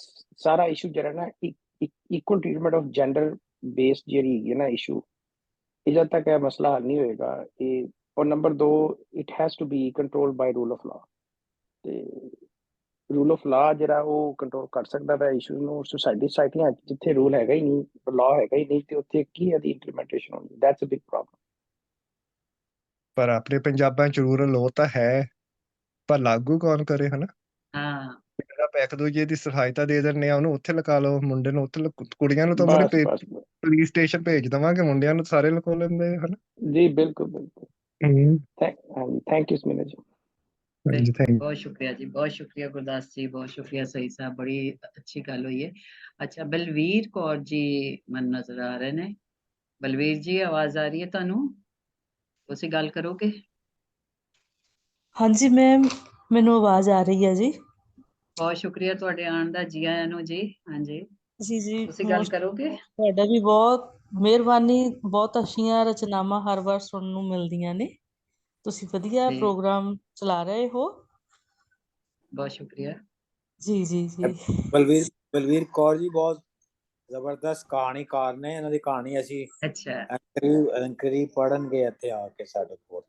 ਸਾਰਾ ਇਸ਼ੂ ਜਿਹੜਾ ਨਾ equal treatment of gender based ਜਿਹੜੀ ਹੈਗੀ ਨਾ ਇਸ਼ੂ, ਇਹ ਜਦ ਤੱਕ ਇਹ ਮਸਲਾ ਹੱਲ ਨਹੀਂ ਹੋਏਗਾ ਇਹ। ਔਰ ਨੰਬਰ 2, it has to be controlled by rule of law. ਤੇ ਰੂਲ ਆਫ ਲਾ ਜਿਹੜਾ ਉਹ ਕੰਟਰੋਲ ਕਰ ਸਕਦਾ ਹੈ ਇਸ਼ੂ ਨੂੰ। ਸੁਸਾਇਟੀਆਂ ਜਿੱਥੇ ਰੂਲ ਹੈਗਾ ਹੀ ਨਹੀਂ, ਲਾ ਹੈਗਾ ਹੀ ਨਹੀਂ, ਤੇ ਉੱਥੇ ਕੀ ਇਹਦੀ ਇੰਪਲੀਮੈਂਟੇਸ਼ਨ ਹੋਣੀ, ਦੈਟਸ ਅ ਬਿਗ ਪ੍ਰੋਬਲਮ। ਪਰ ਆਪਣੇ ਪੰਜਾਬਾਂ ਚ ਰੂਰਲ ਲਾਅ ਤਾਂ ਹੈ, ਪਰ ਲਾਗੂ ਕੌਣ ਕਰੇ, ਹਨਾ। ਆਪਾਂ ਇੱਕ ਦੂਜੇ ਦੀ ਸਹਾਇਤਾ ਦੇ ਦਿੰਦੇ ਆ, ਉਹਨੂੰ ਉੱਥੇ ਲਗਾ ਲਓ, ਮੁੰਡੇ ਨੂੰ ਉੱਥੇ, ਕੁੜੀਆਂ ਨੂੰ ਤਾਂ ਮੂਹਰੇ ਪੁਲਿਸ ਸਟੇਸ਼ਨ ਭੇਜ ਦੇਵਾਂਗੇ, ਮੁੰਡਿਆਂ ਨੂੰ ਸਾਰੇ ਲੁਕੋ ਲੈਂਦੇ, ਹਨਾ। ਜੀ ਬਿਲਕੁਲ। ਥੈਂਕ ਯੂ ਸਮੀਨਾ ਜੀ। ਬਹੁਤ ਸ਼ੁਕਰੀਆ ਜੀ, ਬਹੁਤ ਸ਼ੁਕਰੀਆ ਗੁਰਦਾਸ ਜੀ, ਬਹੁਤ ਸ਼ੁਕਰੀਆ ਸਹੀ ਸਾਹਿਬ, ਬੜੀ ਅੱਛੀ ਗੱਲ ਹੋਈ ਹੈ। ਅੱਛਾ, ਬਲਵੀਰ ਕੌਰ ਜੀ ਮੈਨੂੰ ਨਜ਼ਰ ਆ ਰਹੇ ਨੇ। ਬਲਵੀਰ ਜੀ, ਆਵਾਜ਼ ਆ ਰਹੀ ਹੈ ਤੁਹਾਨੂੰ? ਤੁਸੀਂ ਗੱਲ ਕਰੋਗੇ? ਹਾਂਜੀ ਮੈਮ, ਮੈਨੂੰ ਆਵਾਜ਼ ਆ ਰਹੀ ਹੈ ਜੀ। ਬਹੁਤ ਸ਼ੁਕਰੀਆ ਤੁਹਾਡੇ ਆਉਣ ਦਾ, ਜੀ ਆਇਆਂ ਨੂੰ ਜੀ। ਹਾਂਜੀ ਜੀ ਤੁਸੀਂ ਗੱਲ ਕਰੋਗੇ? ਤੁਹਾਡਾ ਵੀ ਬਹੁਤ ਮਿਹਰਬਾਨੀ, ਬਹੁਤ ਅੱਛੀਆਂ ਰਚਨਾਵਾਂ ਹਰ ਵਾਰ ਸੁਣਨ ਨੂੰ ਮਿਲਦੀਆਂ ਨੇ। ਤੁਸੀਂ ਵਧੀਆ ਪ੍ਰੋਗਰਾਮ ਚਲਾ ਰਹੇ ਹੋ। ਬਹੁਤ ਸ਼ੁਕਰੀਆ ਜੀ। ਬਲਵੀਰ ਕੌਰ ਜੀ ਬਹੁਤ ਜ਼ਬਰਦਸਤ ਕਹਾਣੀਕਾਰ ਨੇ। ਇਹਨਾਂ ਦੀ ਕਹਾਣੀ ਅਸੀਂ ਐਂਕਰੀ ਪੜ੍ਹਨਗੇ ਇੱਥੇ ਆ ਕੇ ਸਾਡੇ ਕੋਲ।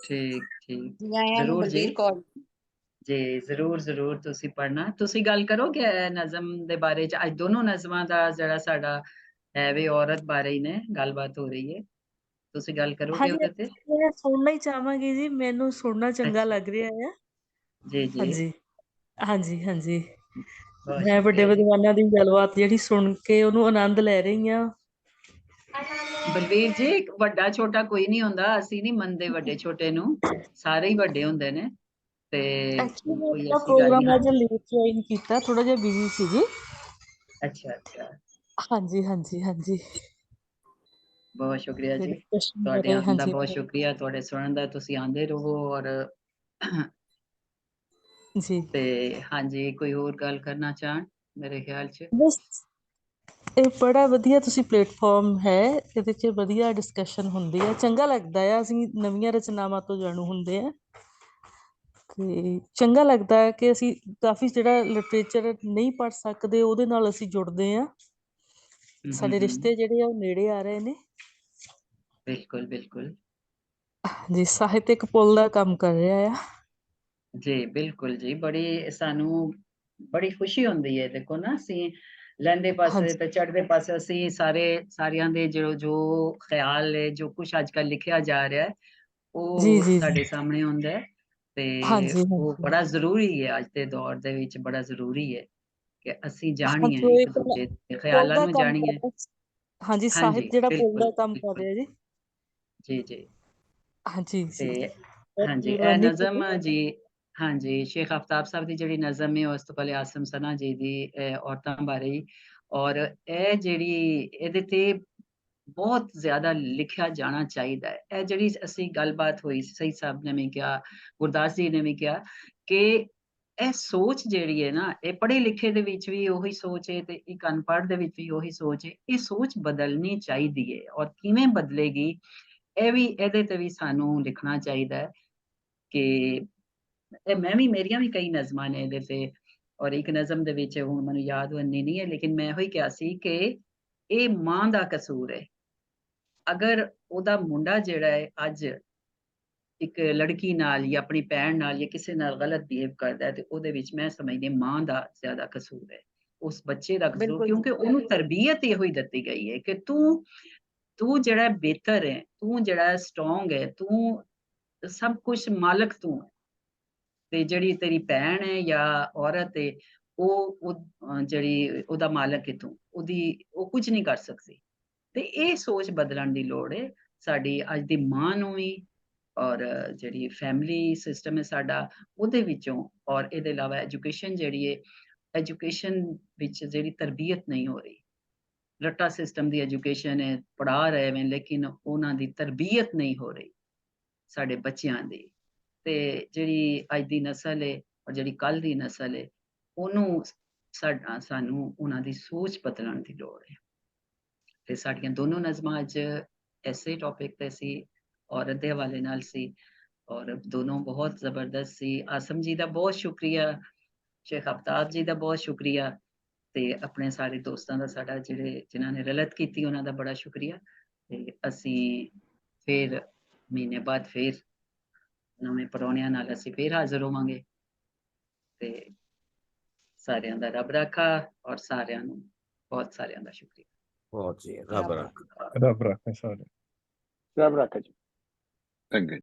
ਠੀਕ ਜ਼ਰੂਰ ਜੀ, ਜੀ ਜ਼ਰੂਰ ਤੁਸੀਂ ਪੜ੍ਹਨਾ। ਤੁਸੀਂ ਗੱਲ ਕਰੋਗੇ ਨਜ਼ਮ ਦੇ ਬਾਰੇ ਚ? ਅੱਜ ਦੋਨੋਂ ਨਜ਼ਮਾਂ ਦਾ ਜਿਹੜਾ ਸਾਡਾ ਹੈ ਵੀ ਔਰਤ ਬਾਰੇ ਹੀ ਨੇ, ਗੱਲਬਾਤ ਹੋ ਰਹੀ ਹੈ। ਤੁਸੀਂ ਗੱਲ ਕਰੋਗੇ ਉਹਦੇ ਤੇ? ਮੈਂ ਸੁਣਨਾ ਹੀ ਚਾਹਾਂਗੀ ਜੀ, ਮੈਨੂੰ ਸੁਣਨਾ ਚੰਗਾ ਲੱਗ ਰਿਹਾ ਹੈ। ਜੀ ਹਾਂਜੀ। ਮੈਂ ਵੱਡੇ ਵਿਦਵਾਨਾਂ ਦੀ ਗੱਲਬਾਤ ਜਿਹੜੀ ਸੁਣ ਕੇ ਉਹਨੂੰ ਆਨੰਦ ਲੈ ਰਹੀ ਹਾਂ। ਬਲਵੀਰ ਜੀ, ਵੱਡਾ ਛੋਟਾ ਕੋਈ ਨਹੀਂ ਹੁੰਦਾ, ਅਸੀਂ ਨਹੀਂ ਮੰਨਦੇ ਵੱਡੇ ਛੋਟੇ ਨੂੰ, ਸਾਰੇ ਹੀ ਵੱਡੇ ਹੁੰਦੇ ਨੇ। ਤੇ ਕੋਈ ਐਸੀ ਗੱਲ ਨਹੀਂ। ਅੱਜ ਲੇਟ ਜੁਆਇਨ ਕੀਤਾ, ਥੋੜਾ ਜਿਹਾ ਬਿਜ਼ੀ ਸੀਗੀ। ਅੱਛਾ ਹਾਂਜੀ। ਬਹੁਤ ਸ਼ੁਕਰੀਆ ਜੀ, ਤੁਹਾਡੇ ਆਉਣ ਦਾ ਬਹੁਤ ਸ਼ੁਕਰੀਆ, ਤੁਹਾਡੇ ਸੁਣਨ ਦਾ। ਤੁਸੀਂ ਆਉਂਦੇ ਰਹੋ। ਔਰ ਜੀ ਤੇ ਹਾਂਜੀ, ਕੋਈ ਹੋਰ ਗੱਲ ਕਰਨਾ ਚਾਹਣ? ਮੇਰੇ ਖਿਆਲ ਚ ਬਸ ਇਹ ਬੜਾ ਵਧੀਆ ਤੁਸੀਂ ਪਲੇਟਫਾਰਮ ਹੈ, ਇਹਦੇ 'ਚ ਵਧੀਆ ਡਿਸਕਸ਼ਨ ਹੁੰਦੀ ਹੈ, ਚੰਗਾ ਲੱਗਦਾ ਆ। ਅਸੀਂ ਨਵੀਆਂ ਰਚਨਾਵਾਂ ਤੋਂ ਜਾਣੂ ਹੁੰਦੇ ਆ, ਤੇ ਚੰਗਾ ਲੱਗਦਾ ਹੈ ਕਿ ਅਸੀਂ ਕਾਫੀ ਜਿਹੜਾ ਲਿਟਰੇਚਰ ਨਹੀਂ ਪੜ੍ਹ ਸਕਦੇ ਉਹਦੇ ਨਾਲ ਅਸੀਂ ਜੁੜਦੇ ਹਾਂ। ਸਾਡੇ ਰਿਸ਼ਤੇ ਜਿਹੜੇ ਆ ਉਹ ਨੇੜੇ ਆ ਰਹੇ ਨੇ। ਬਿਲਕੁਲ ਜੀ, ਸਾਹਿਤਕ ਪੁੱਲ ਦਾ ਕੰਮ ਕਰ ਰਿਹਾ ਆ ਜੀ। ਬਿਲਕੁਲ ਜੀ, ਸਾਨੂੰ ਬੜੀ ਖੁਸ਼ੀ ਹੁੰਦੀ ਹੈ। ਦੇਖੋ ਨਾ, ਅਸੀਂ ਲਹਿੰਦੇ ਪਾਸੇ ਤੇ ਚੜ੍ਹਦੇ ਪਾਸੇ ਅਸੀਂ ਸਾਰਿਆਂ ਦੇ ਜੋ ਖਿਆਲ ਹੈ, ਜੋ ਕੁਛ ਅੱਜ ਕੱਲ੍ਹ ਲਿਖਿਆ ਜਾ ਰਿਹਾ ਹੈ, ਉਹ ਸਾਡੇ ਸਾਹਮਣੇ ਆਉਂਦਾ ਹੈ। ਤੇ ਉਹ ਬੜਾ ਜ਼ਰੂਰੀ ਹੈ, ਅੱਜ ਦੇ ਦੌਰ ਦੇ ਵਿੱਚ ਬੜਾ ਜ਼ਰੂਰੀ ਹੈ ਕਿ ਅਸੀਂ ਜਾਣੀਏ ਇੱਕ ਦੂਜੇ ਦੇ ਖਿਆਲਾਂ ਨੂੰ, ਜਾਣੀਏ। ਹਾਂਜੀ, ਸਾਹਿਤ ਜਿਹੜਾ ਪੁੱਲ ਦਾ ਕੰਮ ਕਰ ਰਿਹਾ ਜੀ। ਜੀ ਹਾਂਜੀ ਤੇ ਹਾਂਜੀ, ਇਹ ਮਿਹਰਬਾਨੀ ਨਜ਼ਮ ਜੀ, ਹਾਂਜੀ, ਸ਼ੇਖ ਆਫਤਾਬ ਸਾਹਿਬ ਦੀ ਜਿਹੜੀ ਨਜ਼ਮ ਹੈ ਉਸ ਤੋਂ ਪਹਿਲੇ ਆਸਮ ਸਨਾ ਜੀ ਦੀ ਔਰਤਾਂ ਬਾਰੇ ਹੀ, ਔਰ ਇਹ ਜਿਹੜੀ ਇਹਦੇ ਤੇ ਬਹੁਤ ਜ਼ਿਆਦਾ ਲਿਖਿਆ ਜਾਣਾ ਚਾਹੀਦਾ ਹੈ। ਇਹ ਜਿਹੜੀ ਅਸੀਂ ਗੱਲਬਾਤ ਹੋਈ, ਸਹੀ ਸਾਹਿਬ ਨੇ ਵੀ ਕਿਹਾ, ਗੁਰਦਾਸ ਜੀ ਨੇ ਵੀ ਕਿਹਾ ਕਿ ਇਹ ਸੋਚ ਜਿਹੜੀ ਹੈ ਨਾ, ਇਹ ਪੜ੍ਹੇ ਲਿਖੇ ਦੇ ਵਿੱਚ ਵੀ ਉਹੀ ਸੋਚ ਹੈ ਤੇ ਇੱਕ ਅਨਪੜ੍ਹ ਦੇ ਵਿੱਚ ਵੀ ਉਹੀ ਸੋਚ ਹੈ। ਇਹ ਸੋਚ ਬਦਲਣੀ ਚਾਹੀਦੀ ਹੈ, ਔਰ ਕਿਵੇਂ ਬਦਲੇਗੀ ਇਹ ਵੀ, ਇਹਦੇ ਤੇ ਵੀ ਸਾਨੂੰ ਲਿਖਣਾ ਚਾਹੀਦਾ ਹੈ ਕਿ ਮੇਰੀਆਂ ਵੀ ਕਈ ਨਜ਼ਮਾਂ ਨੇ ਇਹਦੇ ਤੇ, ਔਰ ਇੱਕ ਨਜ਼ਮ ਦੇ ਵਿੱਚ ਹੁਣ ਮੈਨੂੰ ਯਾਦ ਹੋਣੀ ਨਹੀਂ ਹੈ, ਲੇਕਿਨ ਮੈਂ ਉਹੀ ਕਿਹਾ ਸੀ ਕਿ ਇਹ ਮਾਂ ਦਾ ਕਸੂਰ ਹੈ। ਅਗਰ ਉਹਦਾ ਮੁੰਡਾ ਜਿਹੜਾ ਹੈ ਅੱਜ ਇੱਕ ਲੜਕੀ ਨਾਲ ਜਾਂ ਆਪਣੀ ਭੈਣ ਨਾਲ ਜਾਂ ਕਿਸੇ ਨਾਲ ਗਲਤ ਬਿਹੇਵ ਕਰਦਾ ਹੈ, ਤੇ ਉਹਦੇ ਵਿੱਚ ਮੈਂ ਸਮਝਦੀ ਮਾਂ ਦਾ ਜ਼ਿਆਦਾ ਕਸੂਰ ਹੈ, ਉਸ ਬੱਚੇ ਦਾ ਕਸੂਰ, ਬਿਲਕੁਲ ਜੀ। ਕਿਉਂਕਿ ਉਹਨੂੰ ਤਰਬੀਅਤ ਇਹੋ ਹੀ ਦਿੱਤੀ ਗਈ ਹੈ ਕਿ ਤੂੰ ਜਿਹੜਾ ਬਿਹਤਰ ਹੈ, ਤੂੰ ਜਿਹੜਾ ਸਟਰੋਂਗ ਹੈ, ਤੂੰ ਸਭ ਕੁਝ ਮਾਲਕ ਤੂੰ ਹੈ, ਤੇ ਜਿਹੜੀ ਤੇਰੀ ਭੈਣ ਹੈ ਜਾਂ ਔਰਤ ਹੈ ਉਹ ਜਿਹੜੀ ਉਹਦਾ ਮਾਲਕ ਹੈ ਤੂੰ, ਉਹ ਕੁਝ ਨਹੀਂ ਕਰ ਸਕਦੀ। ਤੇ ਇਹ ਸੋਚ ਬਦਲਣ ਦੀ ਲੋੜ ਹੈ ਸਾਡੀ ਅੱਜ ਦੀ ਮਾਂ ਨੂੰ ਵੀ, ਔਰ ਜਿਹੜੀ ਫੈਮਿਲੀ ਸਿਸਟਮ ਹੈ ਸਾਡਾ ਉਹਦੇ ਵਿੱਚੋਂ, ਔਰ ਇਹਦੇ ਇਲਾਵਾ ਐਜੂਕੇਸ਼ਨ ਜਿਹੜੀ ਹੈ, ਐਜੂਕੇਸ਼ਨ ਵਿੱਚ ਜਿਹੜੀ ਤਰਬੀਅਤ ਨਹੀਂ ਹੋ ਰਹੀ, ਰੱਟਾ ਸਿਸਟਮ ਦੀ ਐਜੂਕੇਸ਼ਨ ਹੈ, ਪੜ੍ਹਾ ਰਹੇ ਨੇ ਲੇਕਿਨ ਉਹਨਾਂ ਦੀ ਤਰਬੀਅਤ ਨਹੀਂ ਹੋ ਰਹੀ ਸਾਡੇ ਬੱਚਿਆਂ ਦੀ। ਤੇ ਜਿਹੜੀ ਅੱਜ ਦੀ ਨਸਲ ਹੈ ਔਰ ਜਿਹੜੀ ਕੱਲ ਦੀ ਨਸਲ ਹੈ, ਉਹਨੂੰ ਸਾਨੂੰ ਉਹਨਾਂ ਦੀ ਸੋਚ ਬਦਲਣ ਦੀ ਲੋੜ ਹੈ। ਤੇ ਸਾਡੀਆਂ ਦੋਨੋਂ ਨਜ਼ਮਾਂ ਅੱਜ ਐਸੇ ਟੌਪਿਕ ਤੇ ਸੀ, ਔਰਤ ਦੇ ਹਵਾਲੇ ਨਾਲ ਸੀ, ਔਰ ਦੋਨੋਂ ਬਹੁਤ ਜ਼ਬਰਦਸਤ ਸੀ। ਆਸਮ ਜੀ ਦਾ ਬਹੁਤ ਸ਼ੁਕਰੀਆ, ਸ਼ੇਖ ਆਫਤਾਬ ਜੀ ਦਾ ਬਹੁਤ ਸ਼ੁਕਰੀਆ, ਤੇ ਆਪਣੇ ਸਾਰੇ ਦੋਸਤਾਂ ਦਾ, ਸਾਡਾ ਜਿਨ੍ਹਾਂ ਨੇ ਰਲਤ ਕੀਤੀ ਉਹਨਾਂ ਦਾ ਬੜਾ ਸ਼ੁਕਰੀਆ। ਤੇ ਅਸੀਂ ਫਿਰ ਮਹੀਨੇ ਬਾਅਦ ਫਿਰ ਨਵੇਂ ਪਰੌਣਿਆਂ ਨਾਲ ਅਸੀਂ ਫਿਰ ਹਾਜ਼ਰ ਹੋਵਾਂਗੇ। ਤੇ ਸਾਰਿਆਂ ਦਾ ਰੱਬ ਰਾਖਾ, ਔਰ ਸਾਰਿਆਂ ਨੂੰ ਬਹੁਤ ਸਾਰਿਆਂ ਦਾ ਸ਼ੁਕਰੀਆ। ਬਹੁਤ ਜੀ, ਰੱਬ ਰੱਬ ਰੱਖਾ। ਰੱਬ ਰੱਖੇ ਸਾਰੇ। ਰੱਬ ਰੱਖੇ ਜੀ। Thank you.